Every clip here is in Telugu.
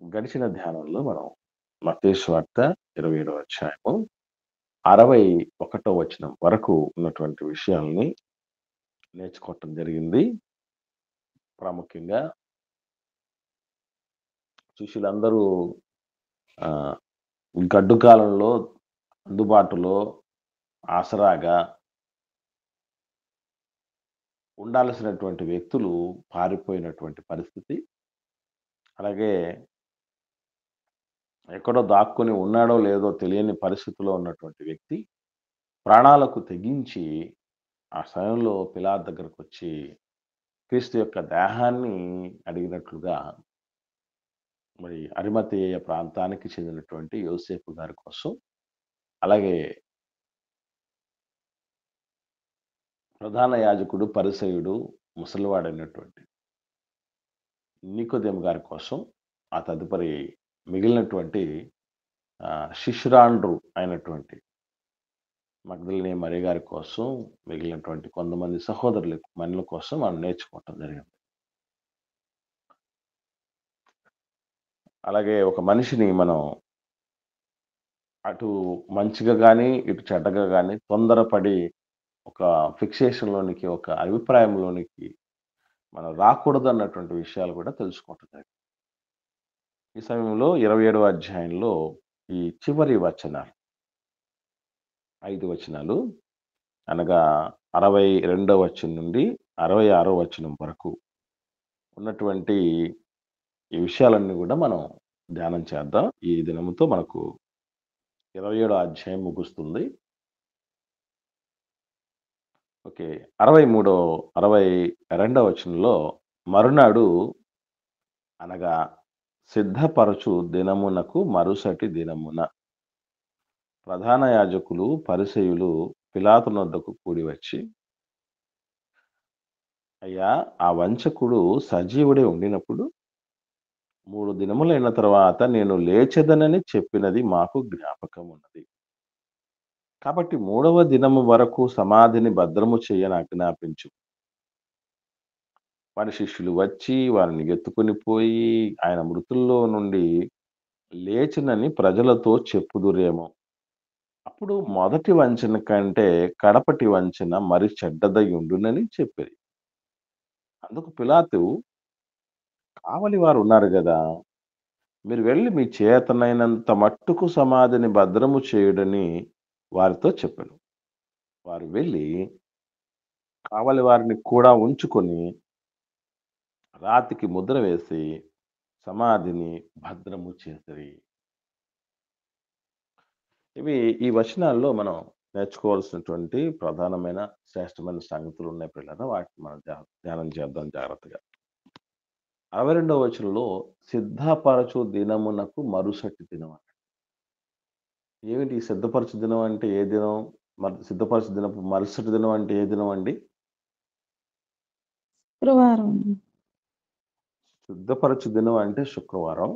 గడిచిన ధ్యానంలో మనం మత్తయి సువార్త 27వ అధ్యాయము 61వ వచనం వరకు ఉన్నటువంటి విషయాల్ని నేర్చుకోవటం జరిగింది. ప్రాముఖ్యంగా శిష్యులందరూ ఆహ్, గడ్డు కాలంలో అందుబాటులో ఆసరాగా ఉండాల్సినటువంటి వ్యక్తులు పారిపోయినటువంటి పరిస్థితి. అలాగే ఎక్కడో దాక్కుని ఉన్నాడో లేదో తెలియని పరిస్థితిలో ఉన్నటువంటి వ్యక్తి ప్రాణాలకు తెగించి ఆ సమయంలో పిలాతు దగ్గరకొచ్చి క్రీస్తు యొక్క దేహాన్ని అడిగినట్లుగా మరి అరిమతేయ ప్రాంతానికి చెందినటువంటి యోసేపు గారి కోసం, అలాగే ప్రధాన యాజకుడు, పరిసయ్యుడు, ముసలివాడైనటువంటి నికోదెము గారి కోసం, ఆ తదుపరి మిగిలినటువంటి శిష్యురాండ్రు అయినటువంటి మగ్దలినీ మరియ గారి కోసం, మిగిలినటువంటి కొంతమంది సహోదరుల మనుల కోసం మనం నేర్చుకోవటం జరిగింది. అలాగే ఒక మనిషిని మనం అటు మంచిగా గాని, ఇటు చెడ్డగా గాని తొందరపడి ఒక ఫిక్సేషన్‌లోనికి, ఒక అభిప్రాయంలోనికి మనం రాకూడదన్నటువంటి విషయాలు కూడా తెలుసుకోవటం జరిగింది. ఈ సమయంలో 27వ అధ్యాయంలో ఈ చివరి వచనాలు 5 వచనాలు అనగా 62వ వచనం నుండి 66వ వచనం వరకు ఉన్నటువంటి ఈ విషయాలన్నీ కూడా మనం ధ్యానం చేద్దాం. ఈ దినముతో మనకు 27వ అధ్యాయం ముగుస్తుంది. ఓకే. 62వ వచనంలో మరునాడు అనగా సిద్ధపరచు దినమునకు మరుసటి దినమున ప్రధాన యాజకులు, పరిసయ్యులు పిలాతునొద్దకు కూడి వచ్చి, అయ్యా, ఆ వంచకుడు సజీవుడై ఉండినప్పుడు 3 దినములైన తరువాత నేను లేచెదనని చెప్పినది మాకు జ్ఞాపకమున్నది. కాబట్టి 3వ దినము వరకు సమాధిని భద్రము చేయనాజ్ఞాపించు. వారి శిష్యులు వచ్చి వారిని ఎత్తుకొని పోయి ఆయన మృతుల్లో నుండి లేచినని ప్రజలతో చెప్పుదురేమో. అప్పుడు మొదటి వంచన కంటే కడపటి వంచన మరి చెడ్డదయుండునని చెప్పిరి. అందుకు పిలాతు, కావలి వారున్నారు గదా! మీరు వెళ్లి మీ చేతనైనంత మట్టుకు సమాధిని భద్రము చేయుడని వారితో చెప్పెను. వారు వెళ్లి కావలి వారిని కూడా ఉంచుకొని రాతికి ముద్ర వేసి సమాధిని భద్రము చేసిరి. ఇవి ఈ వచనాల్లో మనం నేర్చుకోవాల్సినటువంటి ప్రధానమైన శ్రేష్టమైన సంగతులు ఉన్నాయి పిల్లరా. వాటిని మనం ధ్యానం చేద్దాం జాగ్రత్తగా. 62వ వచనంలో సిద్ధపరచు దినమునకు మరుసటి దినం అన్నాడు. ఏమిటి ఈ సిద్ధపరచు దినం అంటే ఏ దినం? సిద్ధపరచు దినపు మరుసటి దినం అంటే ఏ దినం అండి? శుక్రవారం. సిద్ధపరచు దినం అంటే శుక్రవారం.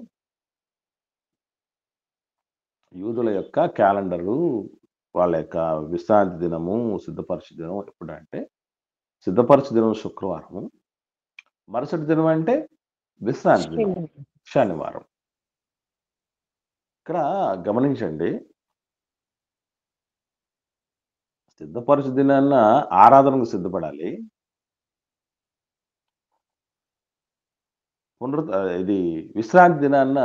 యూదుల యొక్క క్యాలెండరు, వాళ్ళ యొక్క విశ్రాంతి దినము, సిద్ధపరచు దినం ఎప్పుడంటే సిద్ధపరచు దినం శుక్రవారం. మరుసటి దినం అంటే విశ్రాంతి దినం శనివారం. ఇక్కడ గమనించండి, సిద్ధపరచు దినాన్న ఆరాధనకు సిద్ధపడాలి. ఇది విశ్రాంతి దినాన్న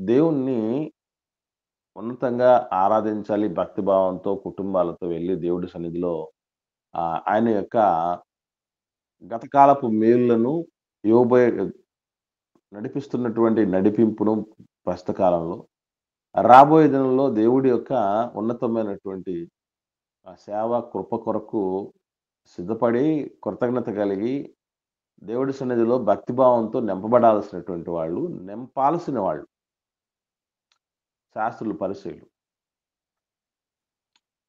దేవుణ్ణి ఉన్నతంగా ఆరాధించాలి. భక్తిభావంతో కుటుంబాలతో వెళ్లి దేవుడి సన్నిధిలో ఆయన యొక్క గతకాలపు మేలులను యోబోయే నడిపిస్తున్నటువంటి నడిపింపును ప్రస్తుత కాలంలో, రాబోయే దినంలో దేవుడి యొక్క ఉన్నతమైనటువంటి సేవ కృప కొరకు సిద్ధపడి కృతజ్ఞత కలిగి దేవుడి సన్నిధిలో భక్తిభావంతో నింపబడాల్సినటువంటి వాళ్ళు, నింపాల్సిన వాళ్ళు శాస్త్రులు, పరిసయ్యులు,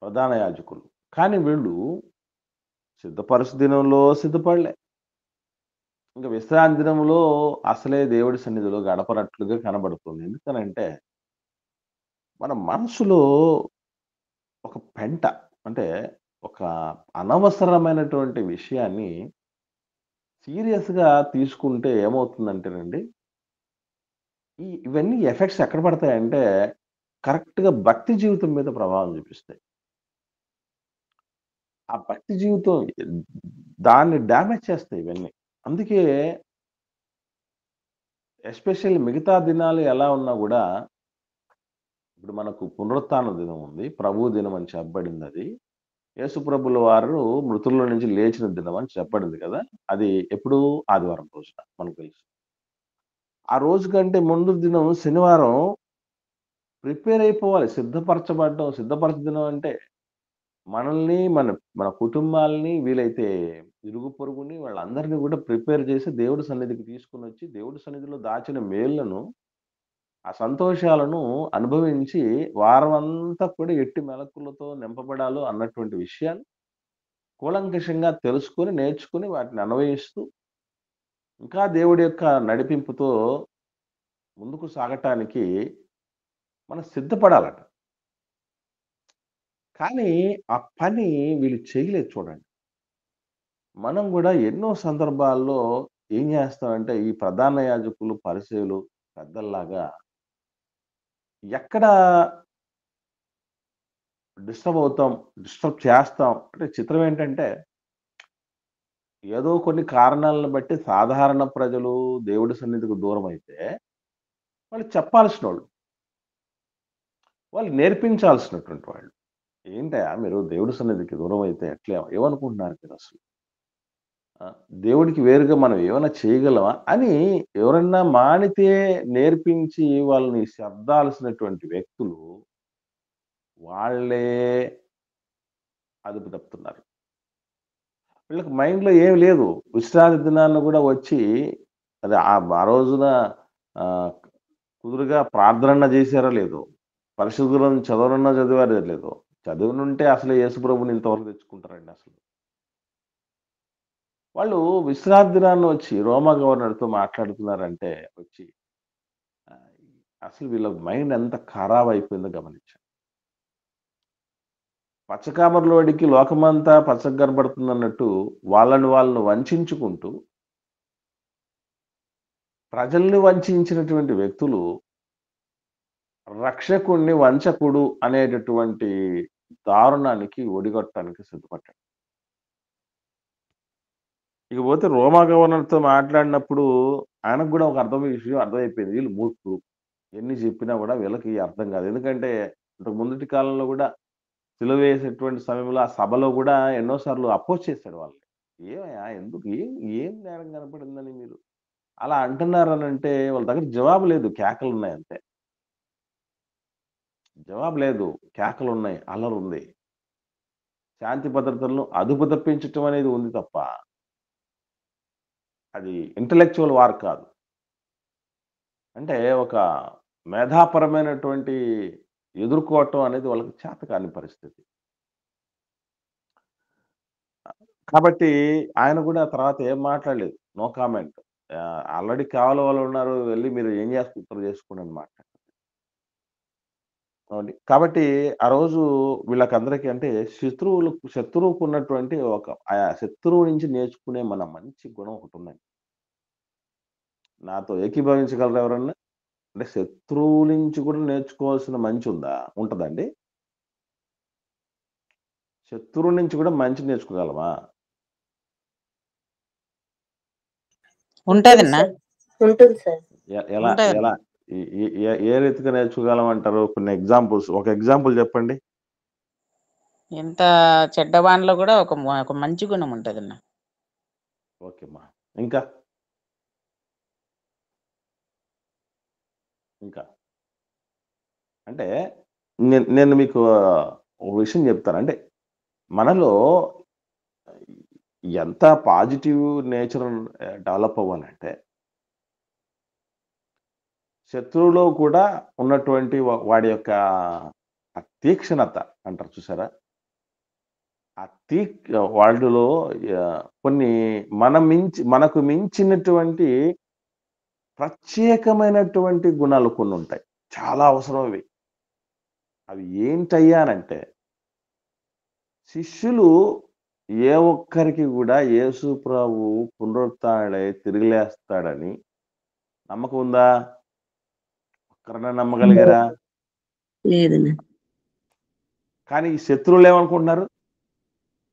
ప్రధాన యాజకులు. కానీ వీళ్ళు సిద్ధపరచు దినంలో సిద్ధపడలే. ఇంక విశ్రాంతి దినంలో అసలే దేవుడి సన్నిధిలో గడపనట్లుగా కనబడుతుంది. ఎందుకనంటే మన మనసులో ఒక పెంట, అంటే ఒక అనవసరమైనటువంటి విషయాన్ని సీరియస్‌గా తీసుకుంటే ఏమవుతుందంటేనండి, ఇవన్నీ ఎఫెక్ట్స్ ఎక్కడ పడతాయంటే, కరెక్ట్‌గా భక్తి జీవితం మీద ప్రభావం చూపిస్తాయి. ఆ భక్తి జీవితం దాన్ని డ్యామేజ్ చేస్తాయి ఇవన్నీ. అందుకే ఎస్పెషల్లీ మిగతా దినాలు ఎలా ఉన్నా గూడా, ఇప్పుడు మనకు పునరుత్థాన దినం ఉంది. ప్రభువు దినం అని చెప్పబడిందది. యేసుప్రభుల వారు మృతుల్లో నుంచి లేచిన దినం అని చెప్పబడింది కదా! అది ఎప్పుడు? ఆదివారం రోజున మనకు తెలుసు. ఆ రోజు కంటే ముందు దినం శనివారం ప్రిపేర్ అయిపోవాలి. సిద్ధపరచ దినం అంటే మనల్ని, మన కుటుంబాల్ని, వీలైతే ఇరుగు పొరుగుని వాళ్ళందరిని గూడా ప్రిపేర్ చేసి దేవుడి సన్నిధికి తీసుకొనొచ్చి, దేవుడి సన్నిధిలో దాచిన మేలులను, ఆ సంతోషాలను అనుభవించి, వారమంతా కూడా ఎట్టి మెలకువలతో నింపబడాలో అన్నటువంటి విషయాలు కూలంకషంగా తెలుసుకొని, నేర్చుకొని, వాటిని అన్వయిస్తూ, ఇంకా దేవుడి యొక్క నడిపింపుతో ముందుకు సాగటానికి మనం సిద్ధపడాలట. కానీ ఆ పని వీళ్ళు చేయలేదు చూడండి. మనం గూడా ఎన్నో సందర్భాల్లో ఏం జేస్తామంటే, ఈ ప్రధాన యాజకులు, పరిసయ్యులు పెద్దల్లాగా ఎక్కడ డిస్టర్బ్ అవుతాం, డిస్టర్బ్ చేస్తాం. అంటే చిత్రం ఏంటంటే, ఏదో కొన్ని కారణాలను బట్టి సాధారణ ప్రజలు దేవుడి సన్నిధికి దూరమైతే, వాళ్ళు చెప్పాల్సినోళ్ళు. వాళ్ళు నేర్పించాల్సినటువంటి వాళ్ళు. ఏంటయ్యా మీరు దేవుడి సన్నిధికి దూరమైతే ఎట్లా ఏమనుకుంటున్నారు మీరసలు? ఆ! దేవుడికి వేరుగా మనం ఏమైనా చేయగలమా? అని ఎవరన్నా మానితే నేర్పించి వాళ్ళని సర్దాల్సినటువంటి వ్యక్తులు, వాళ్ళే అదుపు తప్పుతున్నారు. వీళ్ళకి మైండ్‌లో ఏమి లేదు. విశ్రాంతి దినాన గూడా వచ్చి అది ఆ రోజున ఆహ్, కుదురుగా ప్రార్థనన్నా జేశారో లేదో, పరిశుద్ధ గ్రంథం చదవనన్నా చదివారో లేదో, చదివినుంటే అసలే యేసుప్రభుని ఇంతవరకు తెచ్చుకుంటారండి అసలు. వాళ్ళు విశ్రాంతి దినాన వచ్చి రోమా గవర్నర్‌తో మాట్లాడుతున్నారంటే వచ్చి ఆహ్, అసలు వీళ్ళ మైండ్ ఎంత ఖరాబ్ అయిపోయిందో గమనించండి. పచ్చకామర్లోడికి లోకమంతా పచ్చగా కనబడుతుందన్నట్టు వాళ్ళని వంచించుకుంటూ, ప్రజల్ని వంచించినటువంటి వ్యక్తులు రక్షకుడిని వంచకుడు అనేటటువంటి దారుణానికి ఒడిగట్టడానికి సిద్ధపడ్డాడు. ఇకపోతే రోమా గవర్నర్‌తో మాట్లాడినప్పుడు ఆయనకు గూడా ఒక విషయం అర్థమైపోయింది. వీళ్ళు మూర్ఖులు. ఎన్ని చెప్పినా గూడా వీళ్ళకి అర్థం కాదు. ఎందుకంటే ఇంతకు ముందుటి కాలంలో గూడా సిలువ వేసేటువంటి సమయంలో ఆ సభలో గూడా ఎన్నో సార్లు అపోజ్ చేసాడు వాళ్ళని. "ఏమయ్యా ఎందుకు ఏం నేరం కనపడిందని మీరు అలా అంటున్నారనంటే" వాళ్ళ దగ్గర జవాబు లేదు. కేకలున్నాయి అంతే. జవాబు లేదు. కేకలున్నాయి. అల్లరుంది. శాంతి భద్రతలను అదుపు తప్పించటం అనేది ఉంది తప్ప, అది ఇంటలెక్చువల్ వార్ కాదు. అంటే ఒక మేధాపరమైనటువంటి ఎదుర్కోవటం అనేది వాళ్ళకి చేతకాని పరిస్థితి. కాబట్టి ఆయన గూడా తర్వాత ఏం మాట్లాడలేదు. No comment. ఆల్రెడీ కావలివాళ్ళున్నారు. వెళ్లి మీరు ఏం చేసుకుంటారో చేసుకోండి అని మాట్లాడారు. అవునండి. కాబట్టి ఆ రోజు వీళ్ళకందరికీ అంటే శత్రువుకున్నటువంటి శత్రువు నుంచి నేర్చుకునే మన మంచి గుణం ఒకటుందండి. నాతో ఏకీభవించగలరా ఎవరన్నా? అంటే శత్రువు నుంచి కూడా నేర్చుకోవాల్సిన మంచుందా? ఉంటదండి? శత్రువు నుంచి కూడా మంచి నేర్చుకోగలమా? ఉంటుంది ఉంటదన్నా. సార్. ఉంటుంది సార్. ఎలా? ఉంటదన్నా. ఎలా? ఈ ఈ ఏ ఏ రీతిగా నేర్చుకోగలమంటారు? కొన్ని ఎగ్జాంపుల్స్ ఒక ఎగ్జాంపుల్ చెప్పండి. ఎంత చెడ్డవానిలో కూడా ఒక మంచి గుణం ఉంటదన్నా. ఓకేమ్మా. ఇంకా? ఇంకా? అంటే నేను మీకు ఒక విషయం చెప్తాను. అంటే మనలో ఎంత పాజిటివ్ నేచర్ డెవలప్ అవ్వాలంటే, శత్రువులో కూడా ఉన్నటువంటి వాడి యొక్క ఆ తీక్షణత అంటారు చూసారా? ఆ వాళ్ళలో కొన్ని మనకు మించినటువంటి ప్రత్యేకమైనటువంటి గుణాలు కొన్నుంటాయి. చాలా అవసరం అవి. అవి ఏంటయ్యానంటే, శిష్యులు ఏ ఒక్కరికి గూడా యేసు ప్రభువు పునరుత్థానుడై తిరిగి లేస్తాడని నమ్మకం ఉందా? ఒక్కరన్నా నమ్మగలిగారా? లేదన్నా. కానీ ఈ శత్రువులు ఏమనుకుంటున్నారు?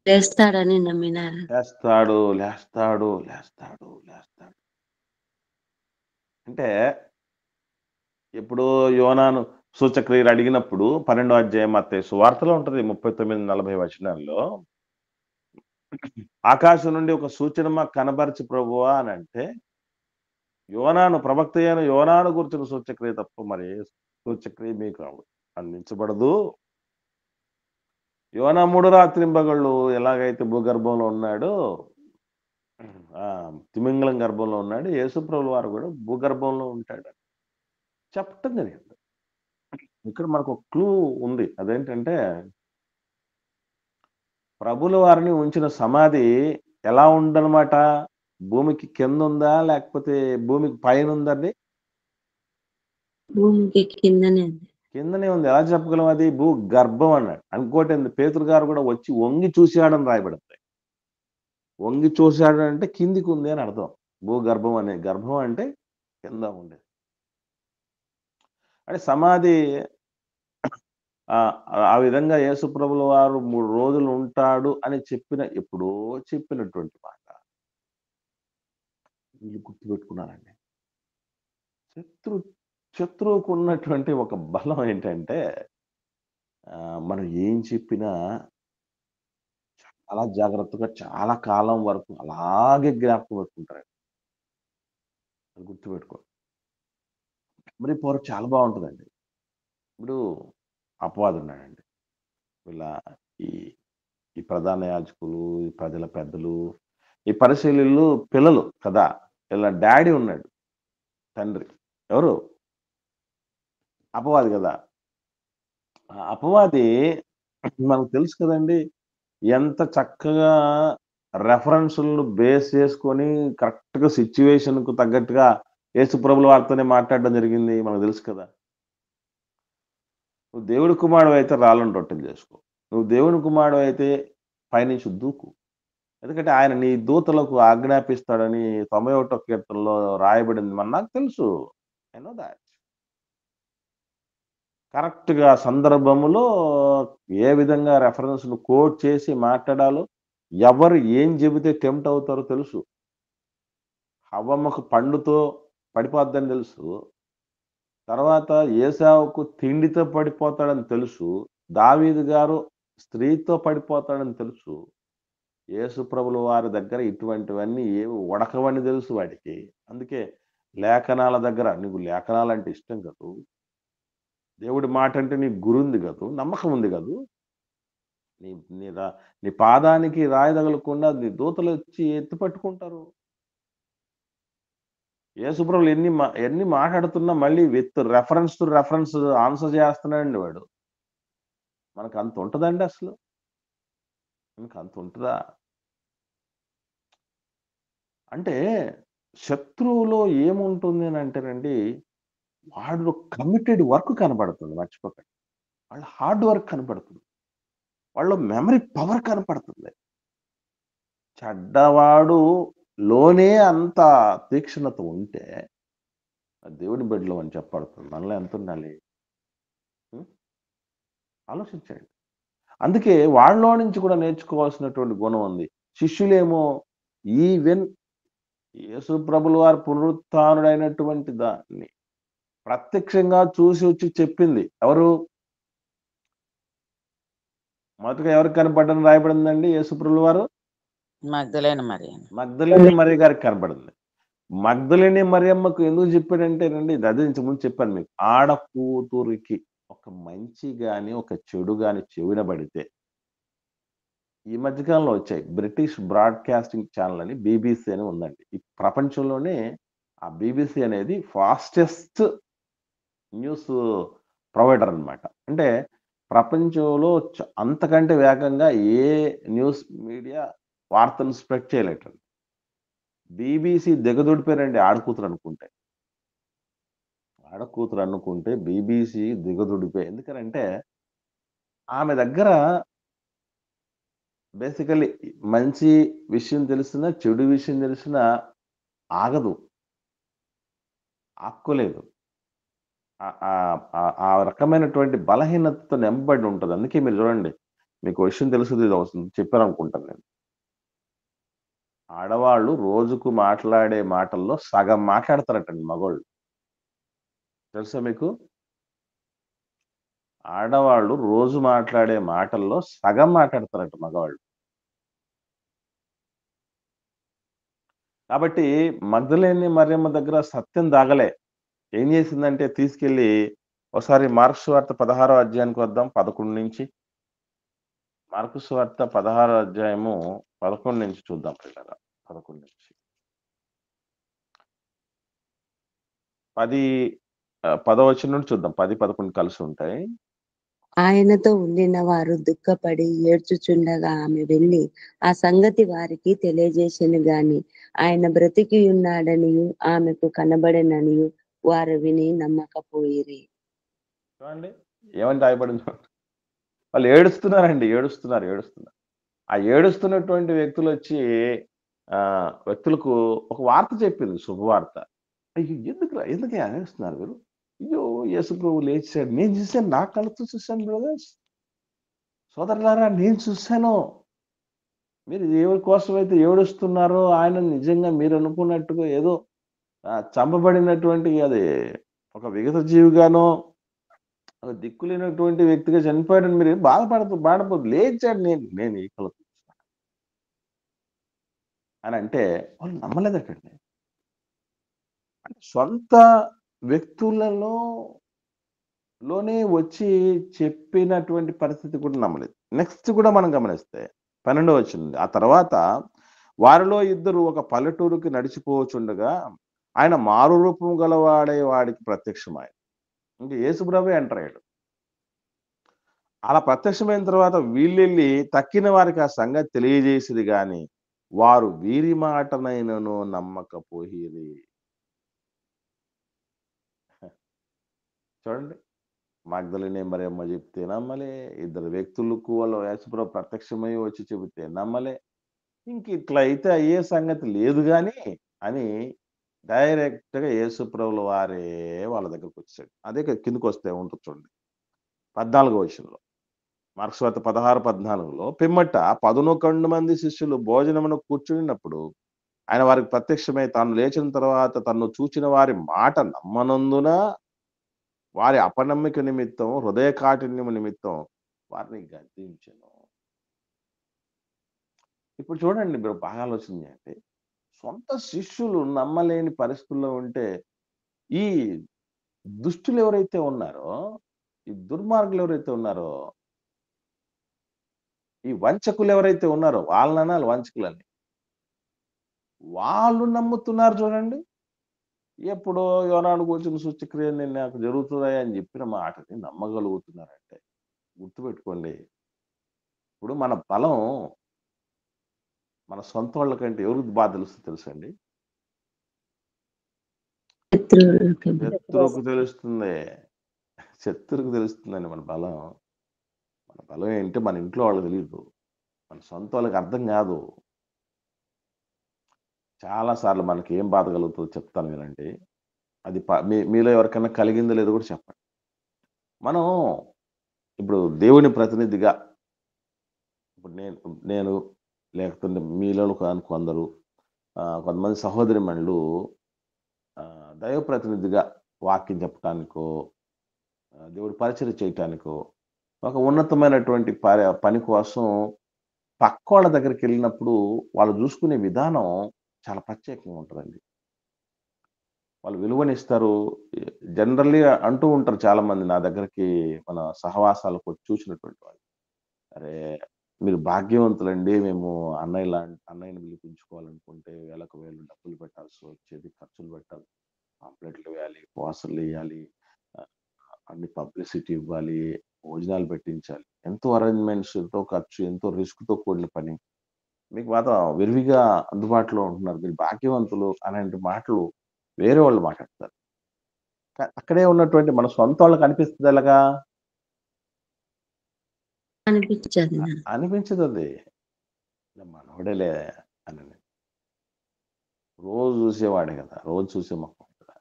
లేస్తాడని నమ్మినారు. లేస్తాడు, లేస్తాడు, లేస్తాడు, లేస్తాడు. అంటే ఇప్పుడు యోనాను సూచక్రియలు అడిగినప్పుడు 12వ అధ్యాయం మత్తయి సువార్తలో ఉంటది 39, 40 వచనాల్లో. ఆకాశం నుండి ఒక సూచన మాకు కనబరచు ప్రభువా అని అంటే, యోనాను ప్రవక్త అయిన యోనాను గురించిన సూచక్రియ తప్ప మరి ఏ సూచక్రియ మీకు అందించబడదు. యోనా 3 రాత్రింబగళ్ళు ఎలాగైతే భూగర్భంలో ఉన్నాడో, తిమింగలం గర్భంలో ఉన్నాడు, యేసుప్రభుల వారు కూడా భూగర్భంలో ఉంటాడు చెప్పటం జరిగింది. ఇక్కడ మనకు ఒక క్లూ ఉంది. అదేంటంటే ప్రభుల వారిని ఉంచిన సమాధి ఎలా ఉండనమాట? భూమికి కింద ఉందా లేకపోతే భూమికి పైన ఉందండి? భూమికి కిందనే ఉంది. కిందనే ఉంది. ఎలా చెప్పగలం అది? భూ గర్భం అన్నాడు. ఇంకోటి ఏంది, పేతురు గారు కూడా వచ్చి వంగి చూశాడని రాయబడింది. వంగి చూశాడు అంటే కిందికి ఉంది అని అర్థం. భూగర్భం అనే గర్భం అంటే కింద ఉండేది. అంటే సమాధి ఆ విధంగా యేసుప్రభుల వారు 3 రోజులు ఉంటాడు అని ఎప్పుడో చెప్పినటువంటి మాట వీళ్ళు గుర్తుపెట్టుకున్నారండి. శత్రువుకు ఉన్నటువంటి ఒక బలం ఏంటంటే మనం ఏం చెప్పినా చాలా జాగ్రత్తగా చాలా కాలం వరకు అలాగే జ్ఞాపకం పెట్టుకుంటారు. అది గుర్తుపెట్టుకో. మరి పవర్ చాలా బాగుంటుందండి. ఇప్పుడు అపవాది ఉన్నాడండి. వీళ్ళ ఈ ఈ ప్రధాన యాజకులు, ఈ ప్రజల పెద్దలు, ఈ పరిశీలు పిల్లలు కదా, వీళ్ళ డాడీ ఉన్నాడు, తండ్రి ఎవరు? అపవాది కదా. అపవాది మనకు తెలుసు కదండి, ఎంత చక్కగా రెఫరెన్సులను బేస్ చేసుకొని కరెక్ట్గా సిచ్యువేషన్కు తగ్గట్టుగా యేసుప్రభుల వారితోనే మాట్లాడడం జరిగింది. మనకు తెలుసు కదా. నువ్వు దేవుడి కుమారుడు అయితే రాళ్ళను రొట్టెలు చేసుకో, నువ్వు దేవుని కుమారుడు అయితే పైనుంచి దూకు. ఎందుకంటే ఆయన నీ దూతలకు ఆజ్ఞాపిస్తాడని 91వ కీర్తనలో రాయబడింది. నాకు తెలుసు. I know that. కరెక్ట్‌గా సందర్భములో ఏ విధంగా రెఫరెన్స్‌ను కోట్ చేసి మాట్లాడాలో, ఎవరు ఏం చెబితే టెంప్ట్ అవుతారో తెలుసు. హవ్వమ్మకు పండుతో పడిపోద్దని తెలుసు. తర్వాత ఏశావుకు తిండితో పడిపోతాడని తెలుసు. దావీదు గారు స్త్రీతో పడిపోతాడని తెలుసు. యేసుప్రభుల వారి దగ్గర ఇటువంటివన్నీ ఏవి ఉడకవని తెలుసు వాడికి. అందుకే లేఖనాల దగ్గర నీకు లేఖనాలంటే ఇష్టం కదూ, దేవుడి మాట అంటే నీకు గురుంది కదూ, నమ్మకం ఉంది కదూ, నీ నీ నీ పాదానికి రాయి తగలకుండా నీ దూతలు వచ్చి ఎత్తి పట్టుకుంటారు. యేసుప్రభులు ఎన్ని మాట్లాడుతున్నా మళ్ళీ with reference to reference answer చేస్తున్నాడండి వాడు. మనకు అంత ఉంటుందండి అసలు? మనకు అంత ఉంటుందా? అంటే శత్రువులో ఏముంటుంది అని అంటేనండి, వాడు కమిటెడ్ వర్క్ కనపడుతుంది. మర్చిపోకండి. వాళ్ళ హార్డ్ వర్క్ కనపడుతుంది. వాళ్ళ మెమరీ పవర్ కనపడుతుంది. చెడ్డవాడు లోనే అంత తీక్షణత ఉంటే దేవుడి బిడ్డలు అని చెప్పబడుతుంది. మనలో ఎంత ఉండాలి ఆలోచించండి. అందుకే వాళ్ళలో నుంచి కూడా నేర్చుకోవాల్సినటువంటి గుణం ఉంది. శిష్యులేమో ఈవెన్ యేసుప్రభుల వారు పునరుత్థానుడైనటువంటి దాన్ని ప్రత్యక్షంగా చూసి వచ్చి చెప్పింది ఎవరు? మొదటగా ఎవరికి కనపడ్డని రాయబడిందండి? యేసుప్రభుల వారు మగ్దలేని మరియ గారికి కనపడింది. మగ్దలేని మరియమ్మకు ఎందుకు చెప్పాడంటేనండి, అదే ఇంతకుముందు చెప్పాను మీకు, ఆడ కూతురికి ఒక మంచి గాని ఒక చెడు గాని చెవిన పడితే, ఈ మధ్యకాలంలో వచ్చాయి బ్రిటిష్ బ్రాడ్కాస్టింగ్ ఛానల్ అని బీబీసీ అని ఉందండి. ఈ ప్రపంచంలోనే ఆ బీబీసీ అనేది ఫాస్టెస్ట్ న్యూస్ ప్రొవైడర్ అనమాట. అంటే ప్రపంచంలో అంతకంటే వేగంగా ఏ న్యూస్ మీడియా వార్తలు స్ప్రెడ్ చేయలేటండి. బీబీసీ దిగదుడిపోయారండి ఆడకూతురు అనుకుంటే. ఆడకూతురు అనుకుంటే బీబీసీ దిగదుడిపోయి. ఎందుకనంటే ఆమె దగ్గర బేసికల్లీ మంచి విషయం తెలిసినా చెడు విషయం తెలిసినా ఆగదు, ఆక్కోలేదు. ఆ రకమైనటువంటి బలహీనతతో నింపబడి ఉంటది. అందుకే మీరు చూడండి, మీకు విషయం తెలుస్తది, ఇది చెప్పాననుకుంటాను నేను. ఆడవాళ్ళు రోజుకు మాట్లాడే మాటల్లో సగం మాట్లాడతారటండి మగోళ్ళు. తెలుసా మీకు? ఆడవాళ్ళు రోజు మాట్లాడే మాటల్లో సగం మాట్లాడతారట మగవాళ్ళు. కాబట్టి మగ్దలేని మరియమ్మ దగ్గర సత్యం దాగలే. ఏం చేసిందంటే తీసుకెళ్ళి ఒకసారి మార్కు సువార్త 16వ అధ్యాయానికి వద్దాం 11 నుంచి. మార్కు సువార్త 16వ అధ్యాయము 11 నుంచి చూద్దాం పిల్లరా. 11 నుంచి. 10 వచనం నుండి చూద్దాం. 10, 11 కలిసి ఉంటాయి. ఆయనతో ఉండిన వారు దుఃఖపడి ఏడ్చుచుండగా ఆమె వెళ్ళి ఆ సంగతి వారికి తెలియజేసెను గాని ఆయన బ్రతికి ఉన్నాడనియు ఆమెకు కనబడెననియు వారు విని నమ్మకపోయిరి. చూడండి ఏమని రాయబడింది చూడండి. వాళ్ళు ఏడుస్తున్నారండి. ఏడుస్తున్నారు. ఆ ఏడుస్తున్నటువంటి వ్యక్తులకు ఒక వార్త చెప్పింది, శుభవార్త. అయ్యో! ఎందుకయ్యా ఏడుస్తున్నారు మీరు? అయ్యో! యేసు ప్రభువు లేచాడు. నేను చూసాను. నా కళ్ళతో చూసాను బ్రదర్స్. సోదరులారా, నేను చూసాను. మీరు ఎవరి కోసమైతే ఏడుస్తున్నారో ఆయన నిజంగా మీరు అనుకున్నట్టుగా ఏదో చంపబడినటువంటి అది ఒక విగత జీవిగానో, ఒక దిక్కులేనటువంటి వ్యక్తిగా చనిపోయాడని మీరు బాధపడపోద్దు. లేచాడు, నేను ఈ కళ్ళతో చూసాను అని అంటే వాళ్ళు నమ్మలేదటండి. అంటే సొంత వ్యక్తులలోనే వచ్చి చెప్పినటువంటి పరిస్థితి కూడా నమ్మలేదు. నెక్స్ట్ కూడా మనం గమనిస్తే 12వ వచనం. ఆ తర్వాత వారిలో ఇద్దరు ఒక పల్లెటూరుకి నడిచిపోవచుండగా ఆయన మారు రూపం గలవాడే వాడికి ప్రత్యక్షమాయెను. ఇంక యేసుప్రభువే ఎంటర్ అయ్యాడు. అలా ప్రత్యక్షమైన తర్వాత వీళ్ళెళ్ళి తక్కిన వారికి ఆ సంగతి తెలియజేసిరి గాని వారు వీరి మాటనైనను నమ్మకపోయిరి. చూడండి, మగ్దలినే మరియమ్మ చెప్తే నమ్మలే. ఇద్దరు వ్యక్తులకు వాళ్ళు యేసుప్రభు ప్రత్యక్షమై వచ్చి చెబితే నమ్మలే. ఇంక ఇట్లా అయితే అయ్యే సంగతి లేదు గాని అని డైరెక్ట్‌గా యేసుప్రభుల వారే వాళ్ళ దగ్గరకొచ్చేసాడు. అదే కిందకొస్తే ఉంటది చూడండి. 14వ వచనంలో. మార్కు సువార్త 16, 14లో పిమ్మట 11 మంది శిష్యులు భోజనమునకు కూర్చునినప్పుడు ఆయన వారికి ప్రత్యక్షమై తాను లేచిన తర్వాత తన్ను చూచిన వారి మాట నమ్మనందున వారి అపనమ్మిక నిమిత్తం, హృదయ కాఠిన్యము నిమిత్తం వారిని గద్దించెను. ఇప్పుడు చూడండి, మీరు బాగా ఆలోచన చేయండి. సొంత శిష్యులు నమ్మలేని పరిస్థితుల్లో ఉంటే, ఈ దుష్టులు ఎవరైతే ఉన్నారో, ఈ దుర్మార్గులు ఎవరైతే ఉన్నారో, ఈ వంచకులు ఎవరైతే ఉన్నారో వాళ్ళననాలి వంచకులని. వాళ్ళు నమ్ముతున్నారు చూడండి. ఎప్పుడో యోనాను గూర్చిన సూచక్రియలు నేను నాకు జరుగుతున్నాయి అని చెప్పిన మాటని నమ్మగలుగుతున్నారంటే గుర్తుపెట్టుకోండి. ఇప్పుడు మన బలం మన సొంతోళ్ళ కంటే ఎవరికి బాగా తెలుసండి? శత్రువులకి శత్రువుకు తెలుస్తుంది. శత్రువుకు తెలుస్తుందండి మన బలం. మన బలం ఏంటో మన ఇంట్లో వాళ్ళకి తెలీదు. మన సొంత వాళ్ళకి అర్థం కాదు. చాలా సార్లు మనకి ఏం బాధ కలుగుతుందో చెప్తాను వినండి. అది మీలో ఎవరికైనా కలిగిందో లేదో కూడా చెప్పండి. మనం ఇప్పుడు దేవుని ప్రతినిధిగా ఇప్పుడు నేను లేకపోతే మీలో కొందరు కొంతమంది సహోదరిమణులు దైవ ప్రతినిధిగా వాక్యం చెప్పటానికో, దేవుడి పరిచర్య చేయటానికో, ఒక ఉన్నతమైనటువంటి పని కోసం పక్కోళ్ళ దగ్గరికెళ్ళినప్పుడు వాళ్ళు చూసుకునే విధానం చాలా ప్రత్యేకంగా ఉంటదండి. వాళ్ళు విలువనిస్తారు. జనరల్లీ అంటూ ఉంటారు చాలామంది నా దగ్గరికి మన సహవాసాలకొచ్చి చూసినటువంటి వాళ్ళు. అరే! మీరు భాగ్యవంతులండి. మేము అన్నయ్యని పిలిపించుకోవాలనుకుంటే వేలకు వేలు డబ్బులు పెట్టాల్సి వచ్చేది. ఖర్చులు పెట్టాలి. పాంప్లెట్లు వేయాలి. పోస్టర్‌లెయ్యాలి. ఆహ్, అన్ని పబ్లిసిటీ ఇవ్వాలి. భోజనాలు పెట్టించాలి. ఎంతో అరేంజ్‌మెంట్స్, ఎంతో ఖర్చు, ఎంతో రిస్క్‌తో కూడిన పని. మీకు మాత్రం విరివిగా అందుబాటులో ఉంటున్నారు. మీరు భాగ్యవంతులు అలాంటి మాటలు వేరే వాళ్ళు మాట్లాడతారు. అక్కడే ఉన్నటువంటి మన సొంతోళ్ళకి అనిపిస్తది ఎలాగా? అనిపించదు. అనిపించదది. మనోడేలే అని. రోజు చూసేవాడే కదా! రోజు చూసే మొహం కదా!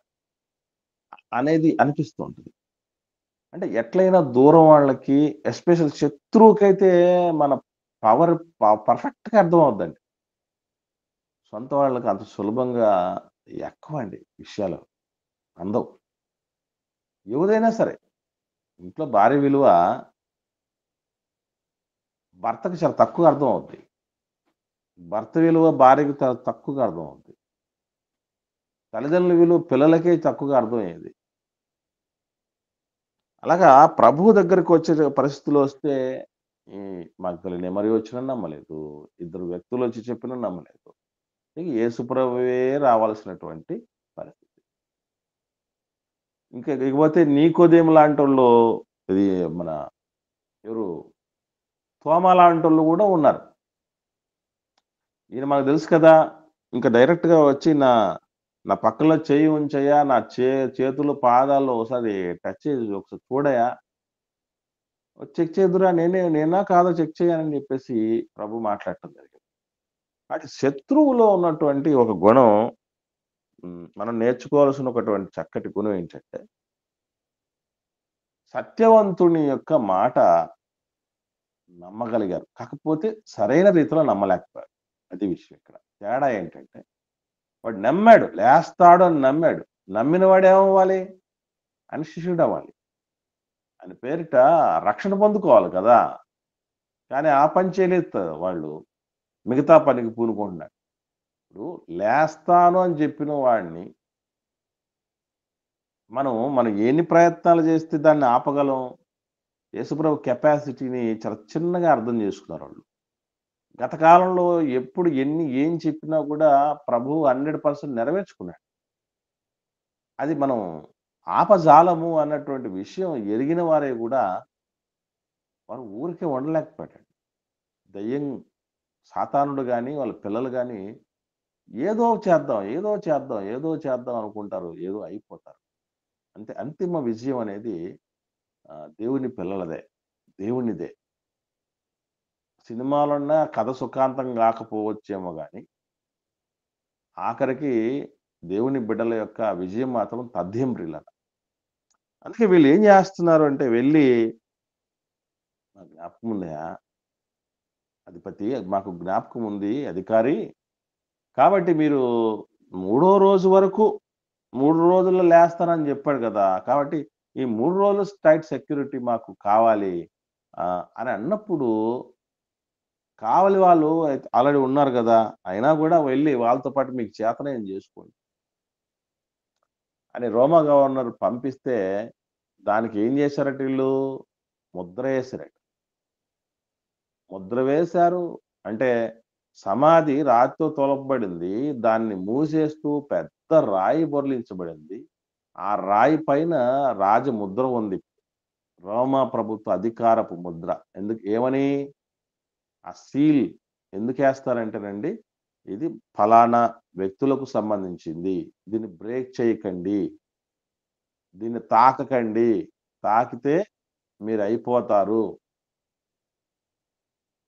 అనేది అనిపిస్తూ ఉంటుంది. అంటే ఎట్లైనా దూరం వాళ్ళకి ఎస్పెషల్ శత్రువుకైతే మన పవర్ పర్ఫెక్ట్‌గా అర్థమవుద్దండి. సొంత వాళ్ళకి అంత సులభంగా ఎక్కవండి విషయాలు. అందవు. ఎవరైనా సరే ఇంట్లో భార్య విలువ భర్తకి చాలా తక్కువగా అర్థమవుద్ది. భర్త విలువ భార్యకి చాలా తక్కువగా అర్థమవుద్ది. తల్లిదండ్రుల విలువ పిల్లలకే తక్కువగా అర్థమయ్యేది. అలాగా ప్రభువు దగ్గరికొచ్చే పరిస్థితులొస్తే ఈ మగ్దలిని మరి వచ్చినా నమ్మలేదు. ఇద్దరు వ్యక్తులొచ్చి చెప్పినా నమ్మలేదు. ఇక యేసు ప్రభువే రావాల్సినటువంటి పరిస్థితి. ఇకపోతే నీకోదేము లాంటోళ్ళు ఇది మన ఎవరు తోమా లాంటోళ్ళు గూడా ఉన్నారు. ఈయన మనకు తెలుసు కదా! ఇంక డైరెక్ట్‌గా వచ్చి నా పక్కలో చెయ్యి ఉంచయ్యా, నా చేతులు, పాదాలు ఒకసారి టచ్ చేసి ఒకసారి చూడయ్యా, చెక్ చేద్దురా నేనా కాదో చెక్ చేయని చెప్పేసి ప్రభు మాట్లాడటం జరిగింది. అంటే శత్రువులో ఉన్నటువంటి ఒక గుణం మనం నేర్చుకోవాల్సిన ఒకటువంటి చక్కటి గుణం ఏంటంటే, సత్యవంతుని యొక్క మాట నమ్మగలిగారు. కాకపోతే సరైన రీతిలో నమ్మలేకపోయారు. అది విషయం ఇక్కడ. తేడా ఏంటంటే, వాడు నమ్మాడు. లేస్తాడు అని నమ్మాడు. నమ్మిన వాడేమవ్వాలి? ఆయన శిష్యుడవ్వాలి. ఆయన పేరిట రక్షణ పొందుకోవాలి కదా! కానీ ఆ పని చేయలేదు వాళ్ళు. మిగతా పనికి పూనుకుంటున్నారు. ఇప్పుడు లేస్తాను అని చెప్పిన వాడిని మనం ఎన్ని ప్రయత్నాలు చేస్తే దాన్ని ఆపగలం? యేసుప్రభు కెపాసిటీని చాలా చిన్నగా అర్థం చేసుకున్నారాళ్ళు. గత కాలంలో ఎప్పుడు ఏం చెప్పినా కూడా ప్రభువు 100% నెరవేర్చుకున్నాడు. అది మనం ఆపజాలము అన్నటువంటి విషయం ఎరిగిన వారే గూడా వారు ఊరికే ఉండలేకపోయాడు. దెయ్యం సాతానుడు గాని, వాళ్ళ పిల్లలు గాని ఏదో చేద్దాం, ఏదో చేద్దాం, ఏదో చేద్దాం అనుకుంటారు. ఏదో అయిపోతారు. అంతే అంతిమ విజయం అనేది దేవుని పిల్లలదే. దేవునిదే. సినిమాలున్నా కథ సుఖాంతం గాకపోవచ్చేమో గాని, ఆఖరికి దేవుని బిడ్డల యొక్క విజయం మాత్రం తథ్యం ప్రియులారా. అందుకే వీళ్ళేం జేస్తున్నారు అంటే వెళ్లి నాకు జ్ఞాపకం ఉందయా అధిపతి మాకు జ్ఞాపకం ఉంది అధికారి. కాబట్టి మీరు మూడో రోజు వరకు 3 రోజుల్లో లేస్తానని జెప్పాడు గదా! కాబట్టి ఈ 3 రోజులు టైట్ సెక్యూరిటీ మాకు కావాలి అని అన్నప్పుడు కావలి వాళ్ళు ఆల్రెడీ ఉన్నారు గదా! అయినా గూడా వెళ్లి వాళ్ళతో పాటు మీకు చేతనైంది జేసుకోండి అని రోమా గవర్నర్ పంపిస్తే దానికి ఏం జేశారట ఈళ్ళు? ముద్ర యేసారట. ముద్ర వేశారు. అంటే సమాధి రాతితో తొలపబడింది. దాన్ని మూసేస్తూ పెద్ద రాయి బొర్లించబడింది. ఆ రాయి పైన రాజముద్ర ఉంది. రోమా ప్రభుత్వ అధికారపు ముద్ర. ఏమని? ఆ సీల్ ఎందుకేస్తారంటేనండి, ఇది ఫలానా వ్యక్తులకు సంబంధించింది. దీన్ని బ్రేక్ చేయకండి. దీన్ని తాకకండి. తాకితే మీరైపోతారు.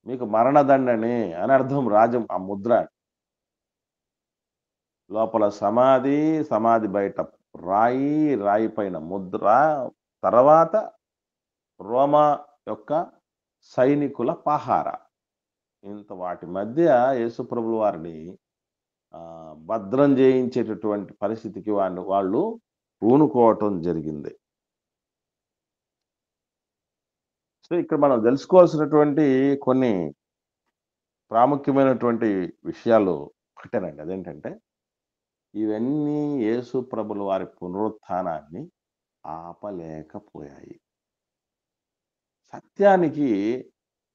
మీకు మరణదండనే అని అర్థం ఆ ముద్ర. లోపల సమాధి, సమాధి బయట రాయి, రాయి పైన ముద్ర, తర్వాత రోమా యొక్క సైనికుల పహార. ఇంత వాటి మధ్య యేసుప్రభుల వారిని భద్రం చేయించేటటువంటి పరిస్థితికి వాళ్ళు పూనుకోవటం జరిగింది. సో, ఇక్కడ మనం తెలుసుకోవాల్సినటువంటి కొన్ని ప్రాముఖ్యమైనటువంటి విషయాలు ఒకటేనండి. అదేంటంటే, ఇవన్నీ యేసు ప్రభుల వారి పునరుత్థానాన్ని ఆపలేకపోయాయి. సత్యానికి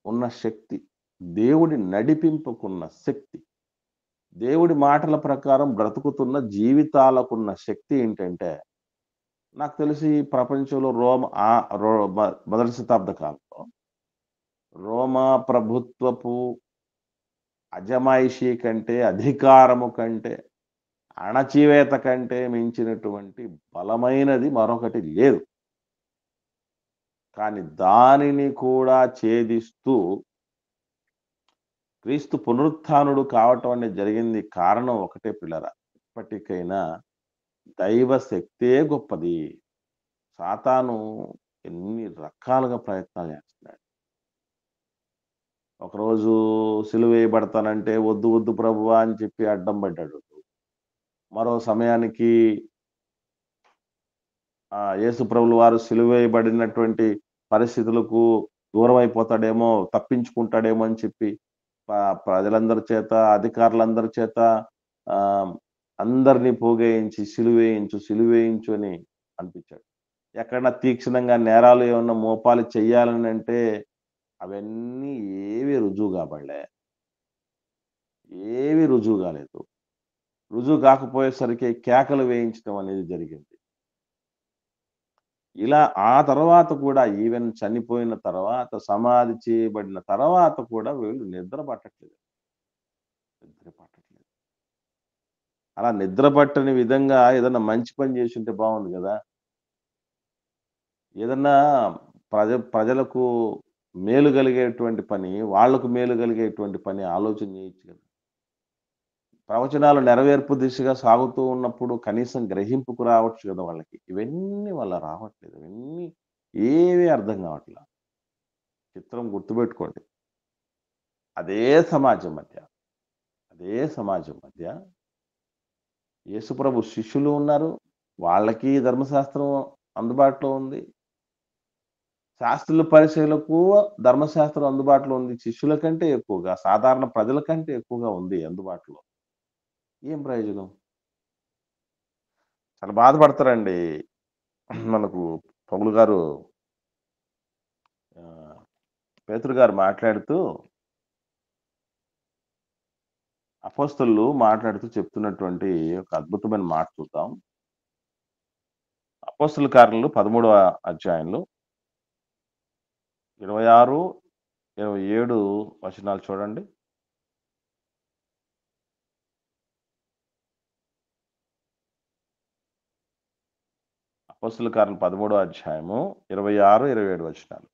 ఉన్న శక్తి, దేవుడి నడిపింపుకున్న శక్తి, దేవుడి మాటల ప్రకారం బ్రతుకుతున్న జీవితాలకున్న శక్తి ఏంటంటే, నాకు తెలిసి ప్రపంచంలో మొదటి శతాబ్ద కాలంలో రోమా ప్రభుత్వపు అజమాయిషీ కంటే, అధికారము కంటే, అణచివేత కంటే మించినటువంటి బలమైనది మరొకటి లేదు. కానీ దానిని కూడా ఛేదిస్తూ క్రీస్తు పునరుత్థానుడు కావటం అనేది జరిగింది. కారణం ఒకటే పిల్లరా. ఇప్పటికైనా దైవ శక్తే గొప్పది. సాతాను ఎన్ని రకాలుగా ప్రయత్నాలు చేస్తున్నాడు. ఒకరోజు సిలువేయబడతానంటే, "వద్దు వద్దు ప్రభువా" అని చెప్పి అడ్డం పడ్డాడు. మరో సమయానికి యేసు ప్రభుల వారు సిలువేయబడినటువంటి పరిస్థితులకు దూరమైపోతాడేమో, తప్పించుకుంటాడేమో అని చెప్పి ప ప్రజలందరి చేత, అధికారులందరి చేత ఆహ్, అందరిని పోగేయించి సిలువేయించు, సిలువేయించు అని అనిపించాడు. ఎక్కడన్నా తీక్షణంగా నేరాలు ఏమన్నా మోపాలు చెయ్యాలనంటే అవన్నీ ఏవి రుజువు కాబడలే. ఏవి రుజువు కాలేదు. రుజువు కాకపోయేసరికి కేకలు వేయించడం అనేది జరిగింది. ఇలా ఆ తర్వాత కూడా ఈవెన్ చనిపోయిన తర్వాత, సమాధి చేయబడిన తర్వాత కూడా వీళ్ళు నిద్ర పట్టట్లేదు. నిద్ర పట్టట్లేదు. అలా నిద్ర పట్టని విధంగా ఏదన్నా మంచి పని చేసుంటే బావుండు గదా! ఏదన్నా ప్రజలకు మేలు కలిగేటువంటి పని, వాళ్ళకు మేలు కలిగేటువంటి పని ఆలోచన చేయొచ్చు గదా! ప్రవచనాలు నెరవేర్పు దిశగా సాగుతూ ఉన్నప్పుడు కనీసం గ్రహింపుకు రావచ్చు గదా వాళ్ళకి. ఇవన్నీ వాళ్ళ రావట్లేదు. ఇవన్నీ ఏవి అర్థం గావట్ల. చిత్రం గుర్తుపెట్టుకోండి. అదే సమాజం మధ్య, అదే సమాజం మధ్య యేసుప్రభు శిష్యులు ఉన్నారు. వాళ్ళకి ధర్మశాస్త్రం అందుబాటులో ఉంది. శాస్త్రుల పరిచయులకు ధర్మశాస్త్రం అందుబాటులో ఉంది. శిష్యుల కంటే ఎక్కువగా, సాధారణ ప్రజల కంటే ఎక్కువగా ఉంది అందుబాటులో. ఏం ప్రయోజనం? చాలా బాధపడతారండి. మనకు పౌలు గారు ఆహ్, పేతురు గారు మాట్లాడుతూ అపోస్తలులు మాట్లాడుతూ చెప్తున్నటువంటి ఒక అద్భుతమైన మాట చూద్దాం. అపోస్తల కార్యాలు 13వ అధ్యాయంలో 26, 27 వచనాలు చూడండి. అపోస్తల కార్యాలు 13వ అధ్యాయము 26, 27 వచనాలు.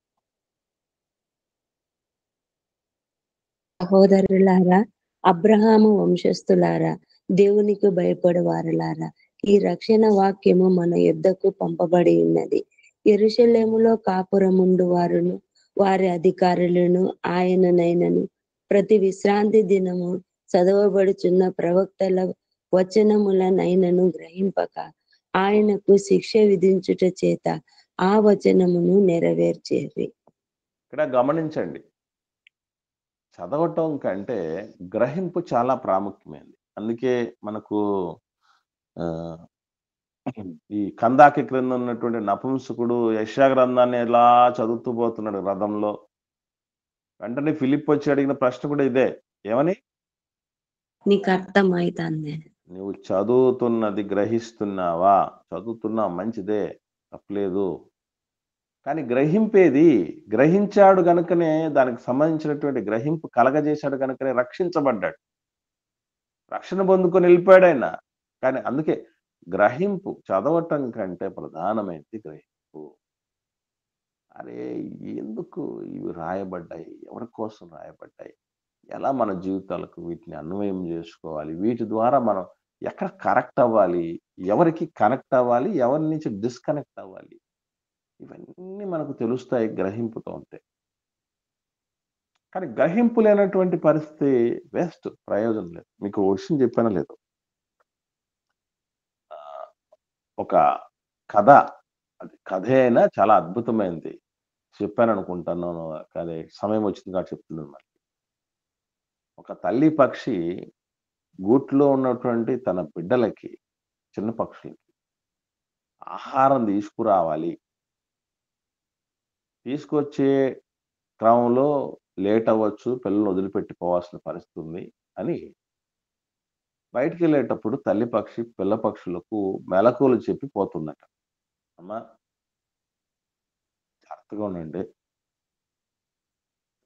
సహోదరులారా, అబ్రహాము వంశస్థులారా, దేవునికి భయపడేవారులారా, ఈ రక్షణ వాక్యము మన యుద్ధకు పంపబడి ఉన్నది. యెరూషలేములో కాపురముండు వారును వారి అధికారులను ఆయననైనను ప్రతి విశ్రాంతి దినము చదవబడుచున్న ప్రవక్తల వచనములనైనను గ్రహింపక ఆయనకు శిక్ష విధించుట చేత ఆ వచనమును నెరవేర్చేరి. ఇక్కడ గమనించండి. చదవటం కంటే గ్రహింపు చాలా ప్రాముఖ్యమైనది. అందుకే మనకు ఆహ్, ఈ కందాకి క్రింద ఉన్నటువంటి నపుంసకుడు యెషయా గ్రంథాన్ని ఎలా చదువుతూ పోతున్నాడు రథంలో. వెంటనే ఫిలిప్ వచ్చి అడిగిన ప్రశ్న కూడా ఇదే. ఏమని? నీకు అర్థమైతాంది. "నువ్వు చదువుతున్నది గ్రహిస్తున్నావా? చదువుతున్నావు మంచిదే. తప్పులేదు. కానీ గ్రహింపేది? గ్రహించాడు గనుకనే దానికి సంబంధించినటువంటి గ్రహింపు కలగజేశాడు గనుకనే రక్షించబడ్డాడు. రక్షణ పొందుకొని వెళ్ళిపోయాడాయన. కానీ అందుకే గ్రహింపు చదవటం కంటే ప్రధానమైనది గ్రహింపు. అరే! ఎందుకు ఇవి రాయబడ్డాయి? ఎవరి కోసం రాయబడ్డాయి? ఎలా మన జీవితాలకు వీటిని అన్వయం జేసుకోవాలి? వీటి ద్వారా మనం ఎక్కడ కరెక్ట్ అవ్వాలి? ఎవరికి కనెక్ట్ అవ్వాలి? ఎవరి నుంచి డిస్కనెక్ట్ అవ్వాలి? ఇవన్నీ మనకు తెలుస్తాయి గ్రహింపుతో ఉంటే. కానీ గ్రహింపు లేనటువంటి పరిస్థితి వేస్ట్. ప్రయోజనం లేదు. మీకు ఓ విషయం చెప్పానో లేదో. ఆహ్, ఒక కథ. అది కథే అయినా చాలా అద్భుతమైనది. చెప్పాననుకుంటున్నాను. కానీ సమయం వచ్చింది కాబట్టి చెప్తున్నాను మరి. ఒక తల్లి పక్షి గూట్లో ఉన్నటువంటి తన బిడ్డలకి, చిన్న పక్షులకి ఆహారం తీసుకురావాలి. తీసుకొచ్చే క్రమంలో లేట్ అవ్వచ్చు. పిల్లల్ని వదిలిపెట్టి పోవాల్సిన పరిస్థితి ఉంది అని బయటికెళ్ళేటప్పుడు తల్లి పక్షి పిల్ల పక్షులకు మెలకువలు చెప్పి పోతుందట. అమ్మా జాగ్రత్తగా ఉండండి.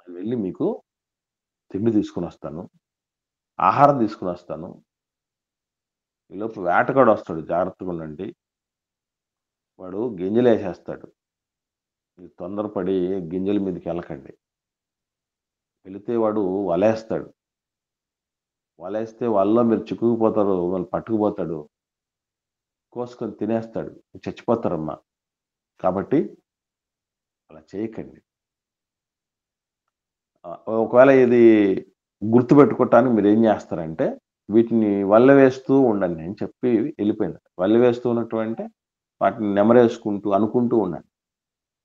నేను వెళ్లి మీకు తిండి తీసుకొనొస్తాను. ఆహారం తీసుకొనొస్తాను. ఈలోపు వేటగాడొస్తాడు జాగ్రత్తగుండండి. వాడు గింజలేసేస్తాడు. మీరు తొందరపడి గింజల మీదకెళ్ళకండి. వెళితే వాడు వలేస్తాడు. వలేస్తే వలలో మీరు చిక్కుకుపోతారు. మిమ్మల్ని పట్టుకుపోతాడు. కోసుకొని తినేస్తాడు. చచ్చిపోతారమ్మా. కాబట్టి అలా చేయకండి. ఒకవేళ ఇది గుర్తుపెట్టుకోవటానికి మీరేం చేస్తారంటే, వీటిని వల్ల వేస్తూ ఉండండి అని చెప్పి వెళ్ళిపోయింది. వల్ల వేస్తూ ఉన్నటువంటి వాటిని నెమరేసుకుంటూ, అనుకుంటూ ఉండండి.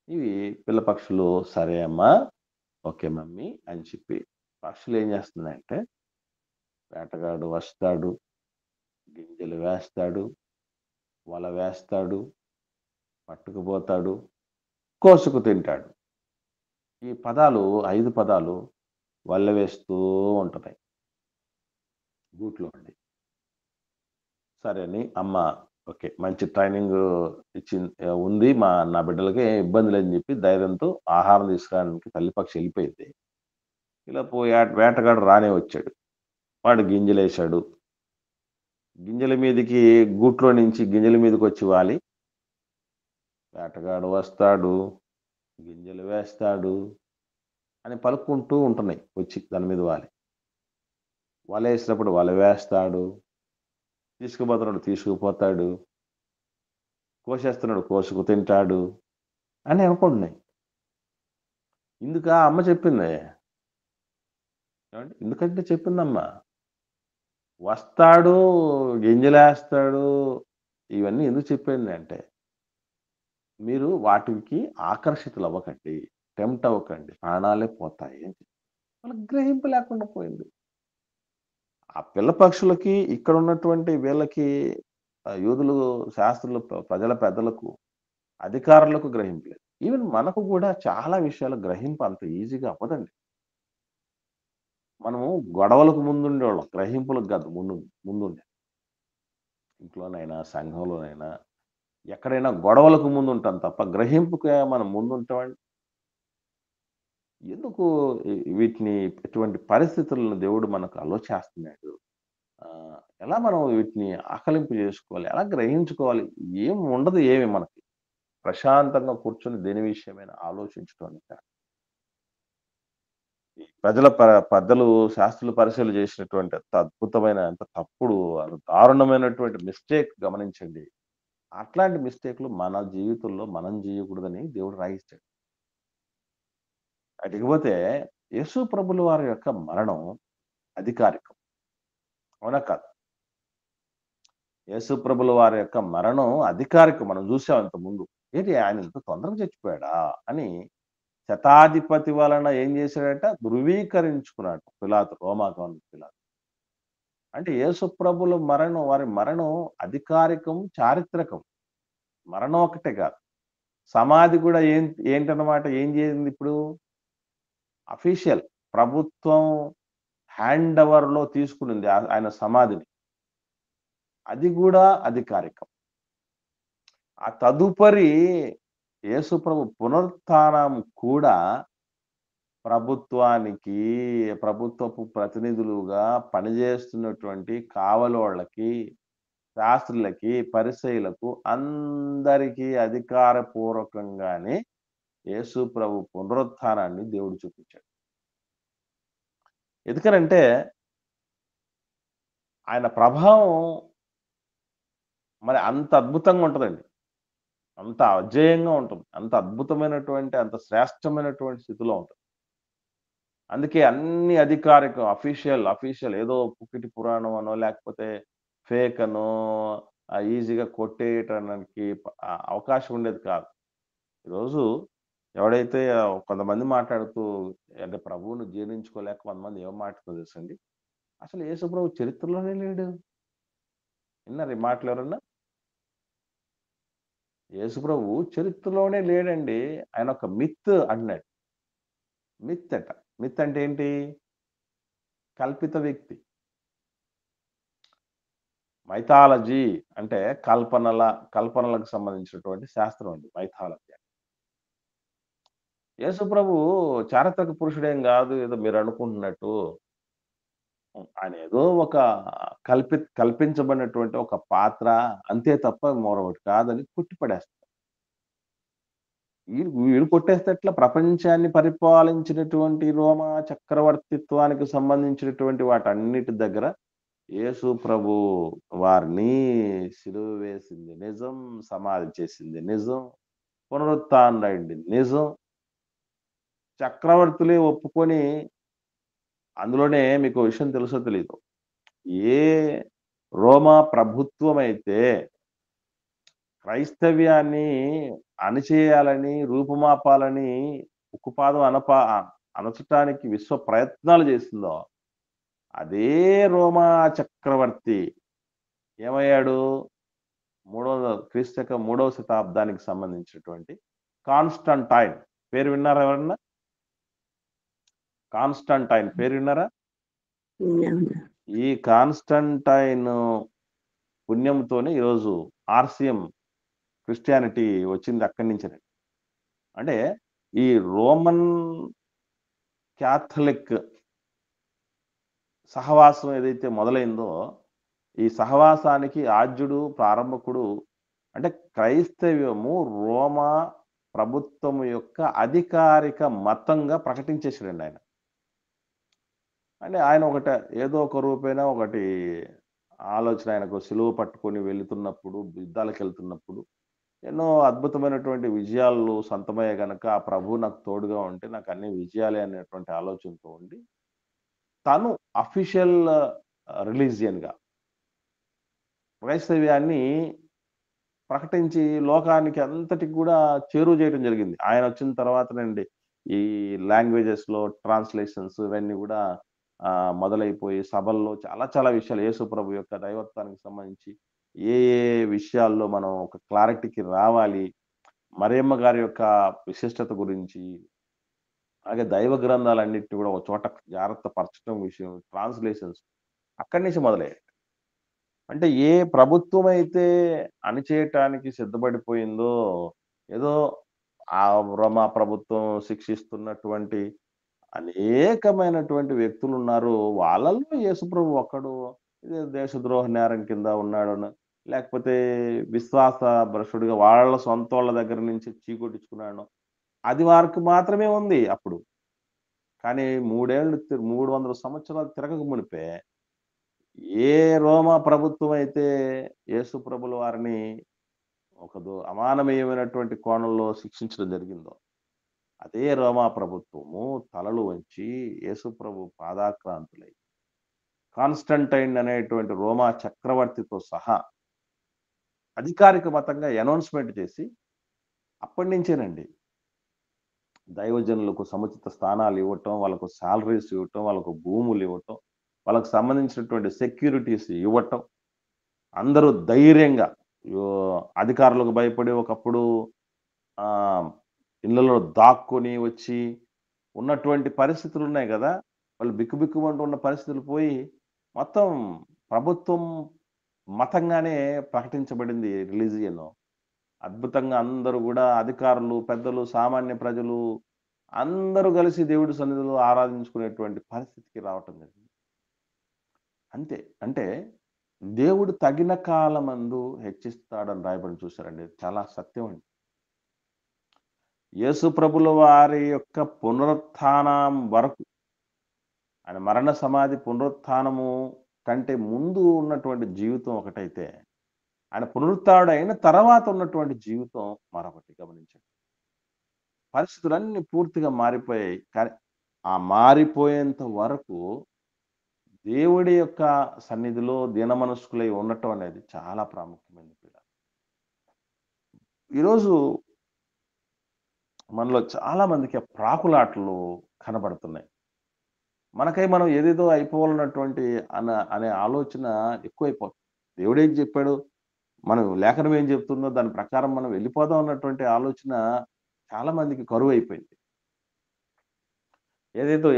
ఇవి పిల్ల పక్షులు సరే అమ్మా, ఓకే మమ్మీ అని చెప్పి పక్షులు ఏం చేస్తున్నాయంటే, వేటగాడు వస్తాడు, గింజలు వేస్తాడు, వల వేస్తాడు, పట్టుకుపోతాడు, కోసుకు తింటాడు. ఈ పదాలు 5 పదాలు వల్ల వేస్తూ ఉంటున్నాయి గూట్లో అండి. సరే అని అమ్మ ఓకే. మంచి ట్రైనింగ్ ఉంది నా బిడ్డలకి ఏం ఇబ్బంది లేదని చెప్పి ధైర్యంతో ఆహారం తీసుకురావడానికి తల్లి పక్షి వెళ్ళిపోయింది. ఇలా పోయి వేటగాడు రానే వచ్చాడు. వాడు గింజలేశాడు. గింజల మీదకి గూట్లో నుంచి గింజల మీదకి వచ్చి వాలి వేటగాడు వస్తాడు, గింజలు వేస్తాడు అని పలుకుంటూ ఉంటున్నాయి వచ్చి దాని మీద వాలి. వల వేసినప్పుడు వల వేస్తాడు, తీసుకుపోతున్నాడు తీసుకుపోతాడు, కోసేస్తున్నాడు కోసుకు తింటాడు అని అనుకుంటున్నాయి. ఇందుక అమ్మ చెప్పింది. ఎందుకంటే చెప్పిందమ్మా, వస్తాడు, గింజలేస్తాడు, ఇవన్నీ ఎందుకు చెప్పింది అంటే, మీరు వాటికి ఆకర్షితులు అవ్వకండి, టెంప్ట్ అవ్వకండి, ప్రాణాలే పోతాయి అని చెప్పి వాళ్ళకి గ్రహింపు లేకుండా పోయింది. ఆ పిల్ల పక్షులకి ఇక్కడ ఉన్నటువంటి వీళ్ళకి యూదులు, శాస్త్రులు, ప్రజల పెద్దలకు, అధికారులకు గ్రహింపు లేదు. ఈవెన్ మనకు కూడా చాలా విషయాలు గ్రహింపు అంత ఈజీగా అవ్వదండి. మనము గొడవలకు ముందుండేవాళ్ళం, గ్రహింపులకు కాదు ముందుండే. ఇంట్లోనైనా, సంఘంలోనైనా, ఎక్కడైనా గొడవలకు ముందు ఉంటాం తప్ప గ్రహింపుకే మనం ముందుంటామండి. ఎందుకు వీటిని ఇటువంటి పరిస్థితులను దేవుడు మనకు అలో చేస్తున్నాడు? ఎలా మనం వీటిని ఆకలింపు చేసుకోవాలి? ఎలా గ్రహించుకోవాలి? ఏం ఉండదు ఏమి మనకి. ప్రశాంతంగా కూర్చొని దేని విషయమైనా ఆలోచించడానికి. ఈ ప్రజల పెద్దలు, శాస్త్రులు పరిశీలన చేసినటువంటి అంత అద్భుతమైన, అంత తప్పుడు, దారుణమైనటువంటి మిస్టేక్ గమనించండి. అట్లాంటి మిస్టేక్‌లు మన జీవితంలో మనం చేయకూడదని దేవుడు రాయిస్తాడు. ఇకపోతే యేసు ప్రభుల వారి యొక్క మరణం అధికారికం. అవునా కాదా? యేసు ప్రభుల వారి యొక్క మరణం అధికారికం. మనం చూసాం ఇంతకుముందు. ఏంటి ఆయన ఇంత తొందరగా చచ్చిపోయాడా అని శతాధిపతి వలన ఏం చేశాడట? ధృవీకరించుకున్నాడు పిలాతు, రోమా గవర్నర్ పిలాతు. అంటే యేసు ప్రభుల మరణం, వారి మరణం అధికారికం, చారిత్రకం. మరణం ఒకటే కాదు. సమాధి కూడా ఏంటన్నమాట, ఏం చేసింది ఇప్పుడు? అఫీషియల్. ప్రభుత్వం హ్యాండ్ ఓవర్‌లో తీసుకునింది ఆయన సమాధిని. అది కూడా అధికారికం. ఆ తదుపరి యేసుప్రభు పునరుత్థానం కూడా ప్రభుత్వపు ప్రతినిధులుగా పనిచేస్తున్నటువంటి కావలోళ్ళకి, శాస్త్రులకి, పరిసయ్యులకు అందరికీ అధికారపూర్వకంగానే యేసు ప్రభు పునరుత్థానాన్ని దేవుడు చూపించాడు. ఎందుకనంటే ఆయన ప్రభావం మరి అంత అద్భుతంగా ఉంటదండి. అంత అజేయంగా ఉంటుంది. అంత అద్భుతమైనటువంటి, అంత శ్రేష్టమైనటువంటి స్థితిలో ఉంటుంది. అందుకే అన్ని అధికారికం, అఫీషియల్ ఏదో పుక్కిటి పురాణం అనో, లేకపోతే ఫేక్ అనో, ఈజీగా కొట్టేయటానికి అవకాశం ఉండేది కాదు. ఈరోజు ఎవడైతే కొంతమంది మాట్లాడుతూ అంటే ప్రభువును జీర్ణించుకోలేక కొంతమంది ఏం మాట్లాడుతుందో తెలుసండి, అసలు యేసుప్రభు చరిత్రలోనే లేడు. విన్నారా ఈ మాటలు ఎవరన్నా? యేసుప్రభు చరిత్రలోనే లేడండి. ఆయన ఒక మిత్ అంటున్నాడు. మిత్ అట. మిత్ అంటే ఏంటి? కల్పిత వ్యక్తి. మైథాలజీ అంటే కల్పనలకు సంబంధించినటువంటి శాస్త్రం అండి మైథాలజీ. యేసుప్రభు చారిత్రక పురుషుడేం గాదు. ఏదో మీరనుకుంటున్నట్టు. ఆయన ఏదో ఒక కల్పించబడినటువంటి ఒక పాత్ర అంతే తప్ప మరొకటి కాదని కొట్టిపడేస్తారు. వీడు కొట్టేస్తే ఎట్లా? ప్రపంచాన్ని పరిపాలించినటువంటి రోమా చక్రవర్తిత్వానికి సంబంధించినటువంటి వాటన్నిటి దగ్గర యేసు ప్రభు వారిని సిలువ వేసింది నిజం, సమాధి చేసింది నిజం, పునరుత్థానుడైంది నిజం. చక్రవర్తులే ఒప్పుకొని అందులోనే మీకు విషయం తెలుసో తెలీదో, ఏ రోమా ప్రభుత్వం అయితే క్రైస్తవ్యాన్ని అణిచేయాలని, రూపుమాపాలని, ఉక్కుపాదం అణచటానికి విశ్వ ప్రయత్నాలు చేసిందో, అదే రోమా చక్రవర్తి ఏమయ్యాడు? క్రీస్తు 3వ శతాబ్దానికి సంబంధించినటువంటి కాన్స్టంటైన్ పేరు విన్నారా ఎవరన్నా? కాన్స్టంటైన్ పేరు విన్నారా? విన్నాను. ఈ కాన్స్టంటైన్ పుణ్యంతోనే ఈరోజు ఆర్సిఎం క్రిస్టియానిటీ వచ్చింది అక్కడి నుంచేనండి. అంటే ఈ రోమన్ క్యాథలిక్ సహవాసం ఏదైతే మొదలైందో, ఈ సహవాసానికి ఆద్యుడు, ప్రారంభకుడు అంటే క్రైస్తవ్యము రోమా ప్రభుత్వం యొక్క అధికారిక మతంగా ప్రకటించేసాడండి ఆయన. అంటే ఆయన ఏదో ఒక రూపేణా ఒకటి ఆలోచన ఆయనకు సిలువ పట్టుకొని వెళుతున్నప్పుడు, యుద్ధాలకు వెళ్తున్నప్పుడు ఎన్నో అద్భుతమైనటువంటి విజయాలు సొంతమయ్యే గనక ఆ ప్రభువు నాకు తోడుగా ఉంటే నాకు అన్ని విజయాలే అనేటువంటి ఆలోచనతో ఉండి తను అఫీషియల్ రిలీజియన్‌గా క్రైస్తవ్యాన్ని ప్రకటించి లోకానికి అంతటికి కూడా చేరువ చేయడం జరిగింది. ఆయన వచ్చిన తర్వాతనండి ఈ లాంగ్వేజెస్‌లో ట్రాన్స్‌లేషన్స్ ఇవన్నీ కూడా మొదలైపోయి సభల్లో చాలా చాలా విషయాలు యేసు ప్రభు యొక్క దైవత్వానికి సంబంధించి ఏ విషయాల్లో మనం ఒక క్లారిటీకి రావాలి, మరియమ్మ గారి యొక్క విశిష్టత గురించి, అలాగే దైవ గ్రంథాలన్నిటిని కూడా ఒక చోట జాగ్రత్త పరచడం విషయం, ట్రాన్స్‌లేషన్స్ అక్కడి నుంచి మొదలయ్యాయి. అంటే ఏ ప్రభుత్వం అయితే అణిచేయటానికి సిద్ధపడిపోయిందో, ఏదో ఆ రోమా ప్రభుత్వం శిక్షిస్తున్నటువంటి అనేకమైనటువంటి వ్యక్తులున్నారు. వాళ్ళలో యేసుప్రభు ఒక్కడు ఇది దేశద్రోహ నేరం కింద ఉన్నాడనో, లేకపోతే విశ్వాస భ్రష్టుడిగా వాళ్ళ సొంతోళ్ళ దగ్గర నుంచి చీకొట్టించుకున్నాడనో, అది వారికి మాత్రమే ఉంది అప్పుడు. కానీ 300 సంవత్సరాలు తిరగక మునిపే ఏ రోమా ప్రభుత్వం అయితే యేసు ప్రభుల వారిని అమానవీయమైనటువంటి కోణంలో శిక్షించడం జరిగిందో, అదే రోమా ప్రభుత్వము తలలు వంచి యేసు ప్రభు పాదాక్రాంతులై కాన్స్టంటైన్ అనేటువంటి రోమా చక్రవర్తితో సహా అధికారిక మతంగా అనౌన్స్‌మెంట్ చేసి అప్పటినుంచేనండి దైవజనులకు సముచిత స్థానాలు ఇవ్వటం, వాళ్ళకు సాలరీస్ ఇవ్వటం, వాళ్ళకు భూములు ఇవ్వటం, వాళ్ళకు సంబంధించినటువంటి సెక్యూరిటీస్ ఇవ్వటం, అందరూ ధైర్యంగా అధికారులకు భయపడి ఒకప్పుడు ఇళ్లలో దాక్కుని వచ్చి ఉన్నటువంటి పరిస్థితులు ఉన్నాయి కదా! వాళ్ళు బిక్కుబిక్కుమంటూ ఉన్న పరిస్థితులు పోయి మొత్తం ప్రభుత్వం మతంగానే ప్రకటించబడింది రిలీజియన్. అద్భుతంగా అందరూ గూడా అధికారులు, పెద్దలు, సామాన్య ప్రజలు అందరూ కలిసి దేవుడి సన్నిధిలో ఆరాధించుకునేటువంటి పరిస్థితికి రావటం జరిగింది. అంతే. అంటే దేవుడు తగిన కాలమందు హెచ్చిస్తాడని రాయబడి చూసారండి. చాలా సత్యం అండి. యేసు ప్రభుల వారి యొక్క పునరుత్థానం వరకు ఆయన మరణ సమాధి పునరుత్థానము కంటే ముందు ఉన్నటువంటి జీవితం ఒకటైతే, ఆయన పునరుత్థానుడైన తర్వాత ఉన్నటువంటి జీవితం మరొకటి గమనించండి. పరిస్థితులన్నీ పూర్తిగా మారిపోయాయి. కానీ ఆ మారిపోయేంత వరకు దేవుడి యొక్క సన్నిధిలో దీనమనస్కులై ఉండటం అనేది చాలా ప్రాముఖ్యమైనది పిల్లలు. ఈరోజు మనలో చాలా మందికి ప్రాకులాటలు కనబడుతున్నాయి. మనకై మనం ఏదేదో అయిపోవాలన్నటువంటి అనే ఆలోచన ఎక్కువైపోతుంది. దేవుడేం చెప్పాడు? మనం లేఖనం ఏం చెప్తుందో దాని ప్రకారం మనం వెళ్ళిపోదాం అన్నటువంటి ఆలోచన చాలా మందికి కరువైపోయింది. ఏదేదో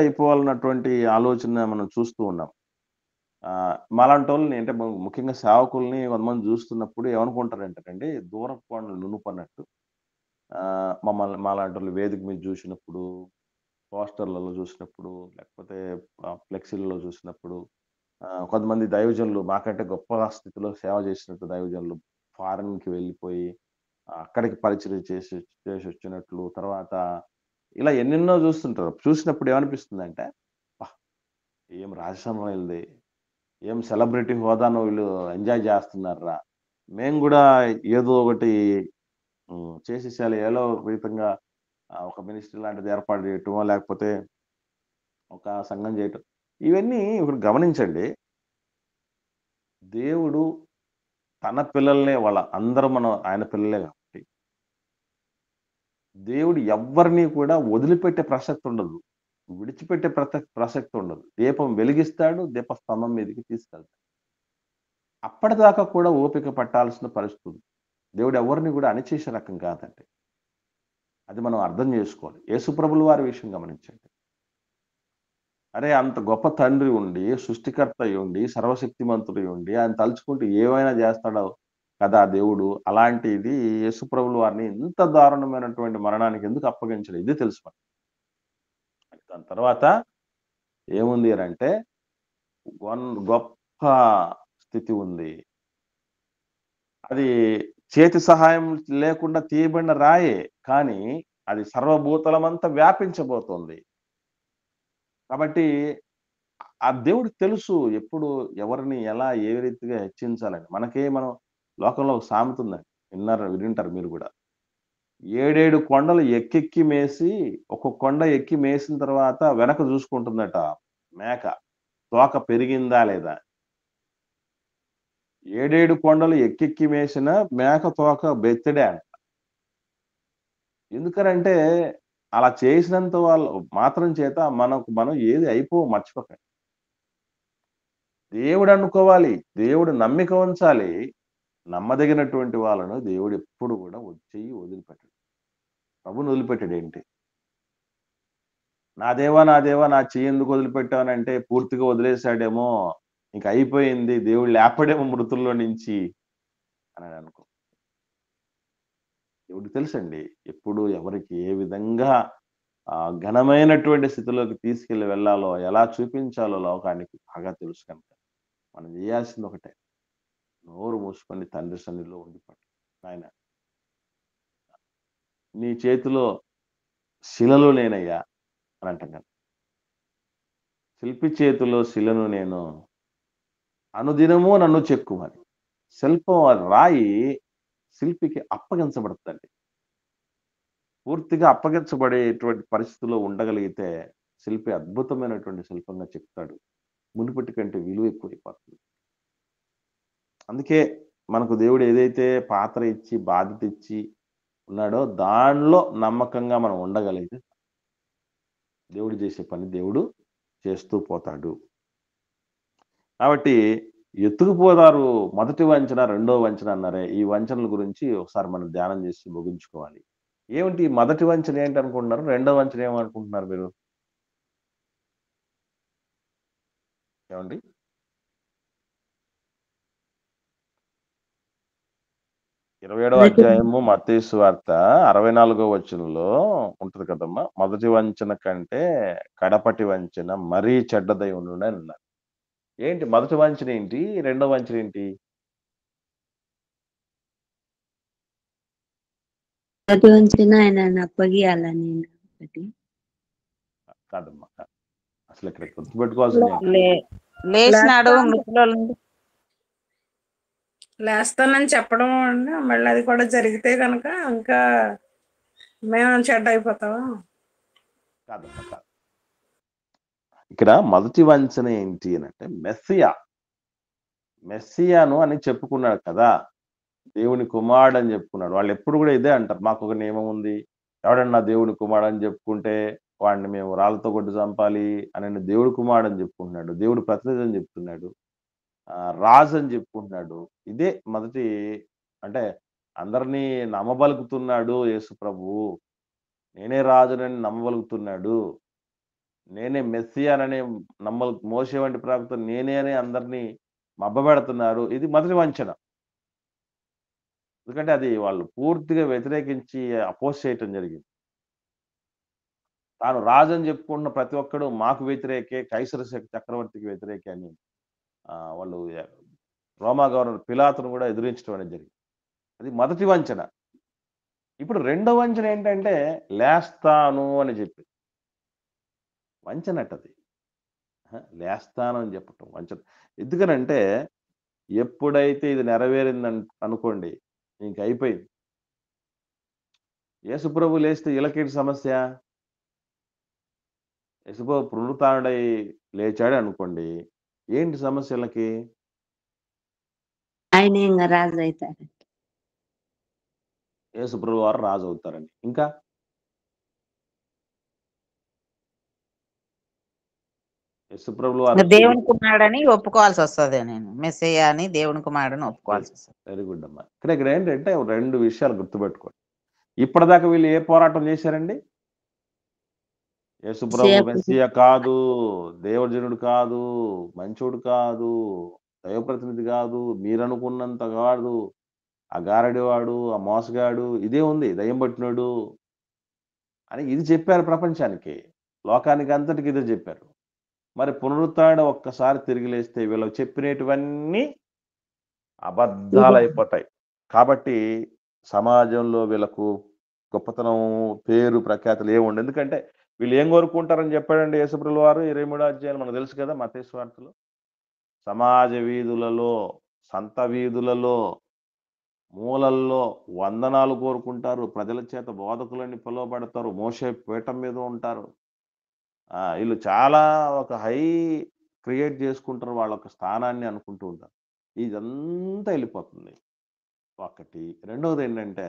అయిపోవాలన్నటువంటి ఆలోచన మనం చూస్తూ ఉన్నాం. మాలాంటోళ్ళని అంటే ముఖ్యంగా సేవకుల్ని కొంతమంది చూస్తున్నప్పుడు ఏమనుకుంటారంటేనండి, దూరపు కొండలు నునుపన్నట్టు. మాలాంటోళ్ళు వేదిక మీద చూసినప్పుడు, పోస్టర్‌లలో చూసినప్పుడు, లేకపోతే ఫ్లెక్సీలలో చూసినప్పుడు, కొంతమంది దైవజనులు మాకంటే గొప్ప స్థితిలో సేవ చేసినట్టు దైవజనులు ఫారెన్‌కి వెళ్ళిపోయి, అక్కడికి పరిచర్య చేసొచ్చినట్లు, తర్వాత ఇలా ఎన్నెన్నో చూస్తుంటారు. చూసినప్పుడు ఏమనిపిస్తుందంటే, అబ్బా! ఏం రాజసమయం ఇది. ఏం సెలబ్రిటీ హోదాను వీళ్ళు ఎంజాయ్ చేస్తున్నారా, మేము కూడా ఏదో ఒకటి చేసేసేయాలి, ఏదో విధంగా ఒక మినిస్ట్రీ లాంటిది ఏర్పాటు చేయటమో, లేకపోతే ఒక సంఘం చేయటం. ఇవన్నీ ఇప్పుడు గమనించండి. దేవుడు తన పిల్లల్నే, వాళ్ళ అందరూ మనం ఆయన పిల్లలే కాబట్టి, దేవుడు ఎవ్వరిని కూడా వదిలిపెట్టే ప్రసక్తి ఉండదు. విడిచిపెట్టే ప్రసక్తి ఉండదు. దీపం వెలిగిస్తాడు, దీపస్తంభం మీదకి తీసుకెళ్తాడు. అప్పటిదాకా కూడా ఓపిక పట్టాల్సిన పరిస్థితి ఉంది. దేవుడు ఎవరిని కూడా అణిచేసే రకం కాదండి. అది మనం అర్థం చేసుకోవాలి. యేసుప్రభుల వారి విషయం గమనించండి. అరే అంత గొప్ప తండ్రి ఉండి, సృష్టికర్త అయ్యుండి, సర్వశక్తిమంతుడై ఉండి, ఆయన తలుచుకుంటే ఏమైనా చేస్తాడో కదా దేవుడు. అలాంటిది యేసుప్రభుల వారిని ఇంత దారుణమైనటువంటి మరణానికి ఎందుకు అప్పగించలేదు, ఇది తెలుసు మనకి. దాని తర్వాత ఏముంది అనంటే, గొప్ప స్థితి ఉంది. అది చేతి సహాయం లేకుండా తీయబడిన రాయే, కానీ అది సర్వభూతలమంతా వ్యాపించబోతోంది. కాబట్టి ఆ దేవుడికి తెలుసు ఎప్పుడు ఎవరిని ఎలా ఏ రీతిగా హెచ్చించాలని. మనం లోకంలో ఒక సామెత ఉందండి. వినుంటారు మీరు గూడా. 7 కొండలు ఎక్కెక్కి మేసి, ఒక్కొక్క కొండ ఎక్కి మేసిన తర్వాత వెనక చూసుకుంటుందట మేక. తోక పెరిగిందా లేదా? 7 కొండలు ఎక్కెక్కి మేసిన మేక తోక బెత్తెడే అంట. ఎందుకనంటే అలా చేసినంత వాళ్ళు మాత్రం చేత మనం ఏది అయిపోము, మర్చిపోకండి. దేవుడు అనుకోవాలి. దేవుడు నమ్మిక ఉంచాలి. నమ్మదగినటువంటి వాళ్ళను దేవుడు ఎప్పుడు కూడా చెయ్యి వదిలిపెట్టడు. ప్రభువుని వదిలిపెట్టాడేంటి? నా దేవా, నా దేవా, నా చెయ్యి ఎందుకు వదిలిపెట్టావనంటే పూర్తిగా వదిలేసాడేమో, ఇంక అయిపోయింది, దేవుడు లేపడేమో మృతుల్లో నుంచి అని అనుకో. దేవుడికి తెలుసండి. ఎప్పుడు ఎవరికి ఏ విధంగా ఘనమైనటువంటి స్థితిలోకి తీసుకెళ్ళి వెళ్ళాలో, ఎలా చూపించాలో లోకానికి బాగా తెలుసు కనుక, మనం చేయాల్సింది ఒకటే. నోరు మూసుకొని తండ్రి సన్నిధిలో ఉండిపోండి. నాయన, నీ చేతిలో శిలలు నేనయ్యా అని అంటాం కదా. శిల్పి చేతిలో శిలను నేను, అనుదినము నన్ను చెక్కుమని. శిల్పం రాయి శిల్పికి అప్పగించబడుతుందండి. పూర్తిగా అప్పగించబడేటువంటి పరిస్థితిలో ఉండగలిగితే శిల్పి అద్భుతమైనటువంటి శిల్పంగా చెప్తాడు. మునుపటి కంటే విలువ ఎక్కువైపోతుంది. అందుకే మనకు దేవుడు ఏదైతే పాత్ర ఇచ్చి, బాధ్యత ఇచ్చి ఉన్నాడో దానిలో నమ్మకంగా మనం ఉండగలిగితే దేవుడు చేసే పని దేవుడు చేస్తూ పోతాడు. కాబట్టి ఎత్తుకుపోతారు మొదటి వంచన, రెండో వంచన అన్నారే. ఈ వంచనల గురించి ఒకసారి మనం ధ్యానం చేసి ముగించుకోవాలి. ఏమిటి మొదటి వంచన ఏంటనుకుంటున్నారు? రెండో వంచన ఏమనుకుంటున్నారు మీరు? ఏమండి? 27వ అధ్యాయము మత్తయి సువార్త 64వ వచనంలో ఉంటది కదమ్మా. మొదటి వంచన కంటే కడపటి వంచన మరీ చెడ్డదై ఉండును అని అన్నారు. ఏంటి మొదటి వంచన ఏంటి? రెండో వంచన ఏంటి? మొదటి వంచన ఆయన అప్పగియాలని ఒకటి. కాదమ్మా, కాదు. అసలు ఇక్కడ గుర్తుపెట్టుకోవాల్సింది ఏంటి? లేచినాడు మృతుల నుండి. లేస్తానని చెప్పడం అంటే మళ్ళీ అది కూడా జరిగితే కనుక ఇంకా మేము చెడ్డ అయిపోతావా? కాదమ్మా, కాదు. ఇక్కడ మొదటి వంచన ఏంటి అని అంటే మెస్సియాను అని చెప్పుకున్నాడు కదా. దేవుని కుమారుడు అని చెప్పుకున్నాడు. వాళ్ళు ఎప్పుడు కూడా ఇదే అంటారు. మాకు ఒక నియమం ఉంది. ఎవడన్నా దేవుని కుమారుడు అని చెప్పుకుంటే వాడిని మేము రాళ్ళతో కొట్టి చంపాలి అని దేవుడు కుమారుడు అని చెప్పుకుంటున్నాడు. దేవుడు ప్రతినిధి అని చెప్తున్నాడు. రాజు అని చెప్పుకుంటున్నాడు. ఇదే మొదటి, అంటే అందరినీ నమ్మబలుకుతున్నాడు యేసు ప్రభువు. నేనే రాజునని నమ్మబలుకుతున్నాడు. నేనే మెస్సియానని మోషే వంటి ప్రవక్త నేనే అని అందరినీ మభ్యపెడుతున్నారు. ఇది మొదటి వంచన. ఎందుకంటే అది వాళ్ళు పూర్తిగా వ్యతిరేకించి అపోజ్ చేయటం జరిగింది. తాను రాజు అని చెప్పుకుంటున్న ప్రతి ఒక్కడు మాకు వ్యతిరేకే, కైసర చక్రవర్తికి వ్యతిరేకే అని వాళ్ళు రోమా గవర్నర్ పిలాతును కూడా ఎదిరించడం అనేది జరిగింది. అది మొదటి వంచన. ఇప్పుడు రెండో వంచన ఏంటంటే లేస్తాను అని చెప్పి వంచనట్టది. లేస్తానని చెప్పటం వంచన. ఎందుకనంటే ఎప్పుడైతే ఇది నెరవేరిందని అనుకోండి, ఇంకయిపోయింది. యేసుప్రభు లేస్తే ఈళ్ళకేంటి సమస్య? యేసుప్రభు పునరుత్థానుడై లేచాడు అనుకోండి, ఏంటి సమస్య ఈళ్ళకి? ఆయన ఇంక రాజు అవుతారు. యేసుప్రభు వారు రాజు అవుతారని. ఇంకా యేసుప్రభులు వారు దేవుని కుమారుడని ఒప్పుకోవాల్సి వస్తుంది. నేను మెస్సయ్య అని దేవుని కుమారుడని ఒప్పుకోవాల్సి వస్తుంది. వెరీ గుడ్ అమ్మా. ఇక్కడ ఏంటంటే 2 విషయాలు గుర్తుపెట్టుకోండి. ఇప్పటిదాకా వీళ్ళు ఏ పోరాటం చేశారండి? యేసుప్రభు సేపు మెస్సియా కాదు, దేవజనుడు కాదు, మంచోడు కాదు, దైవప్రతినిధి కాదు, మీరనుకున్నంత కాదు, ఆ గారడివాడు, ఆ మోసగాడు, ఇదే ఉంది, దయ్యం పట్టినోడు అని ఇది చెప్పారు ప్రపంచానికి. లోకానికి అంతటికి ఇదే చెప్పారు. మరి పునరుత్థానం ఒక్కసారి తిరిగి లేస్తే వీళ్ళకి చెప్పినటువన్నీ అబద్ధాలైపోతాయి. కాబట్టి సమాజంలో వీళ్ళకు గొప్పతనం, పేరు, ప్రఖ్యాతులు ఏముండవు. ఎందుకంటే వీళ్ళు ఏం కోరుకుంటారని చెప్పాడండి యేసుప్రభుల వారు 23వ అధ్యాయం మనకు తెలుసు కదా మత్తయి సువార్తలో. సమాజ వీధులలో, సంత వీధులలో, మూలల్లో వందనాలు కోరుకుంటారు. ప్రజల చేత బోధకులని పిలువబడతారు. మోషే పీఠం మీద ఉంటారు. వీళ్ళు చాలా ఒక హై క్రియేట్ చేసుకుంటారు వాళ్ళ ఒక స్థానాన్ని అనుకుంటూ ఉంటారు. ఇదంతా వెళ్ళిపోతుంది. ఒకటి. రెండవదేంటంటే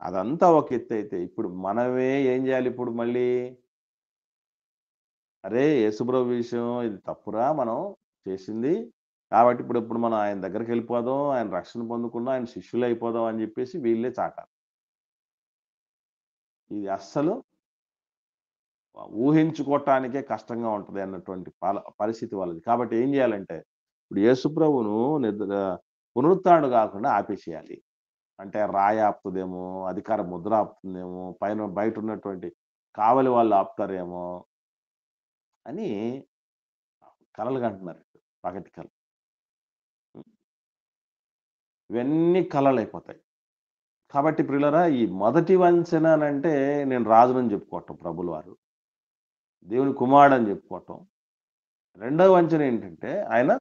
అదంతా ఒక ఎత్తయితే ఇప్పుడు మనమే ఏం చేయాలి ఇప్పుడు మళ్ళీ? అరే! యేసుప్రభు విషయం ఇది తప్పురా మనం చేసింది. కాబట్టి ఇప్పుడు మనం ఆయన దగ్గరికెళ్ళిపోదాం, ఆయన రక్షణ పొందుకుందాం, ఆయన శిష్యులయిపోదాం అని చెప్పేసి వీళ్ళే చాటారు. ఇది అస్సలు ఊహించుకోవటానికే కష్టంగా ఉంటది అన్నటువంటి పరిస్థితి వాళ్ళది. కాబట్టి ఏం చేయాలంటే ఇప్పుడు యేసుప్రభును పునరుత్థానుడు కాకుండా ఆపేసేయాలి. అంటే రాయి ఆపుతుందేమో, అధికార ముద్ర ఆపుతుందేమో, బయట ఉన్నటువంటి కావలి వాళ్ళు ఆపుతారేమో అని కలలు కంటున్నారు. పగటి కలలు. ఇవన్నీ కలలైపోతాయి. కాబట్టి ప్రియులారా ఈ మొదటి వంచన అనంటే నేను రాజునని చెప్పుకోవటం ప్రభుల వారు. దేవుని కుమారుడని చెప్పుకోవటం. రెండవ వంచన ఏంటంటే ఆయన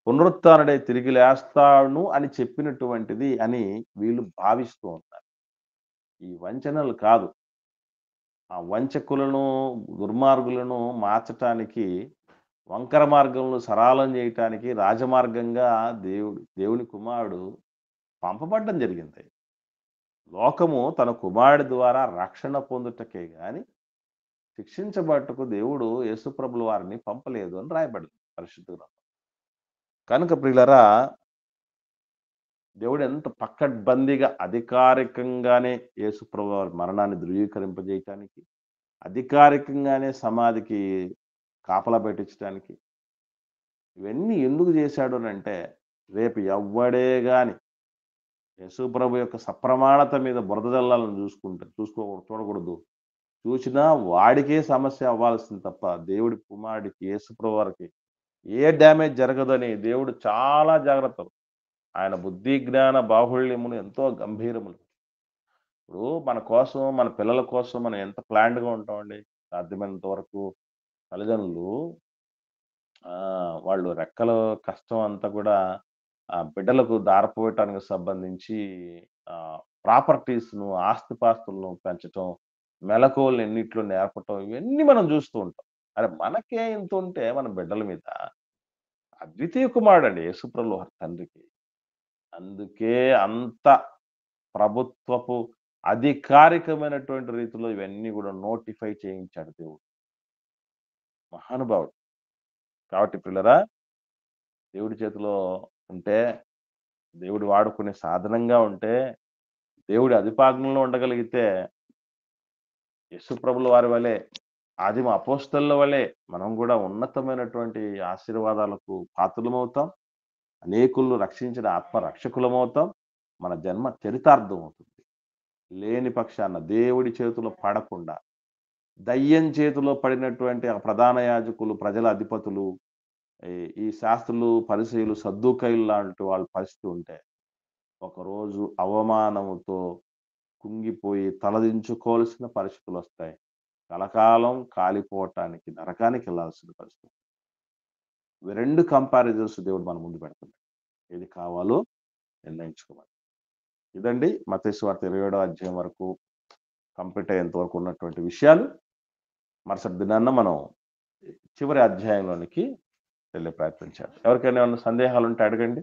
పునరుత్థానుడై తిరిగి లేస్తాను అని చెప్పినటువంటిది అని వీళ్ళు భావిస్తూ ఉంటారు. ఈ వంచనలు కాదు. ఆ వంచకులను, దుర్మార్గులను మార్చటానికి, వంకర మార్గంలో సరళం చేయటానికి రాజమార్గంగా దేవుని కుమారుడు పంపబడ్డం జరిగింది. లోకము తన కుమారుడి ద్వారా రక్షణ పొందుటకే గాని శిక్షించబట్టుకు దేవుడు యేసుప్రభుల వారిని పంపలేదు అని రాయబడింది పరిశుద్ధ గ్రంథం. కనుక ప్రియులరా దేవుడు ఎంత పక్కడ్బందీగా అధికారికంగానే యేసుప్రభు వారి మరణాన్ని ధృవీకరింపజేయటానికి, అధికారికంగానే సమాధికి కాపలా పెట్టించడానికి ఇవన్నీ ఎందుకు చేశాడు అంటే రేపు ఎవ్వడే గాని యేసుప్రభు యొక్క సప్రమాణత మీద బురద జల్లాలని చూడకూడదు. చూసినా వాడికే సమస్య అవ్వాల్సింది తప్ప దేవుడి కుమారుడికి యేసుప్రభు వారికి ఏ డ్యామేజ్ జరగదని దేవుడు చాలా జాగ్రత్తలు. ఆయన బుద్ధి జ్ఞాన బాహుళ్యములు ఎంతో గంభీరములు. ఇప్పుడు మన కోసం, మన పిల్లల కోసం మనం ఎంత ప్లాన్డ్‌గా ఉంటామండి. సాధ్యమైనంత వరకు తల్లిదండ్రులు వాళ్ళు రెక్కల కష్టం అంతా కూడా బిడ్డలకు దారపోయటానికి సంబంధించి ప్రాపర్టీస్‌ను, ఆస్తిపాస్తులను పెంచటం, మెళకువలు ఎన్నిట్లో నేర్పటం ఇవన్నీ మనం చూస్తూ ఉంటాం. అరే మనకే ఇంతుంటే మన బిడ్డల మీద అద్వితీయ కుమారుడండి యేసుప్రభుల వారి తండ్రికి. అందుకే అంత ప్రభుత్వపు అధికారికమైనటువంటి రీతిలో ఇవన్నీ కూడా నోటిఫై చేయించాడు దేవుడు. మహానుభావుడు. కాబట్టి పిల్లరా దేవుడి చేతిలో ఉంటే, దేవుడు వాడుకునే సాధనంగా ఉంటే, దేవుడి అధిపాజ్ఞంలో ఉండగలిగితే యేసుప్రభుల వారి వలె, ఆదిమ అపోస్తలుల వలె మనం కూడా ఉన్నతమైనటువంటి ఆశీర్వాదాలకు పాత్రులమవుతాం. అనేకులను రక్షించిన ఆత్మ రక్షకులమవుతాం. మన జన్మ చరితార్థం అవుతుంది. లేని పక్షాన దేవుడి చేతిలో పడకుండా, దయ్యం చేతిలో పడినటువంటి ఆ ప్రధాన యాజకులు, ప్రజల అధిపతులు, ఈ శాస్త్రులు, పరిసయ్యులు, సద్దూకయ్యులు లాంటి వాళ్ళ పరిస్థితి ఉంటే, ఒకరోజు అవమానముతో కుంగిపోయి తలదించుకోవాల్సిన పరిస్థితులు వస్తాయి. కలకాలం కాలిపోవటానికి, నరకానికి వెళ్ళాల్సిన పరిస్థితి. 2 కంపారిజన్స్ దేవుడు మన ముందు పెడుతున్నాడు. ఏది కావాలో నిర్ణయించుకోమని. ఇదండి మత్తయి సువార్త 27వ అధ్యాయం వరకు కంప్లీట్ అయ్యేంత వరకు ఉన్నటువంటి విషయాలు. మరుసటి దినాన్న మనం చివరి అధ్యాయంలోనికి వెళ్ళే ప్రయత్నం చేద్దాం. ఎవరికైనా ఏమైనా సందేహాలు ఉంటే అడగండి.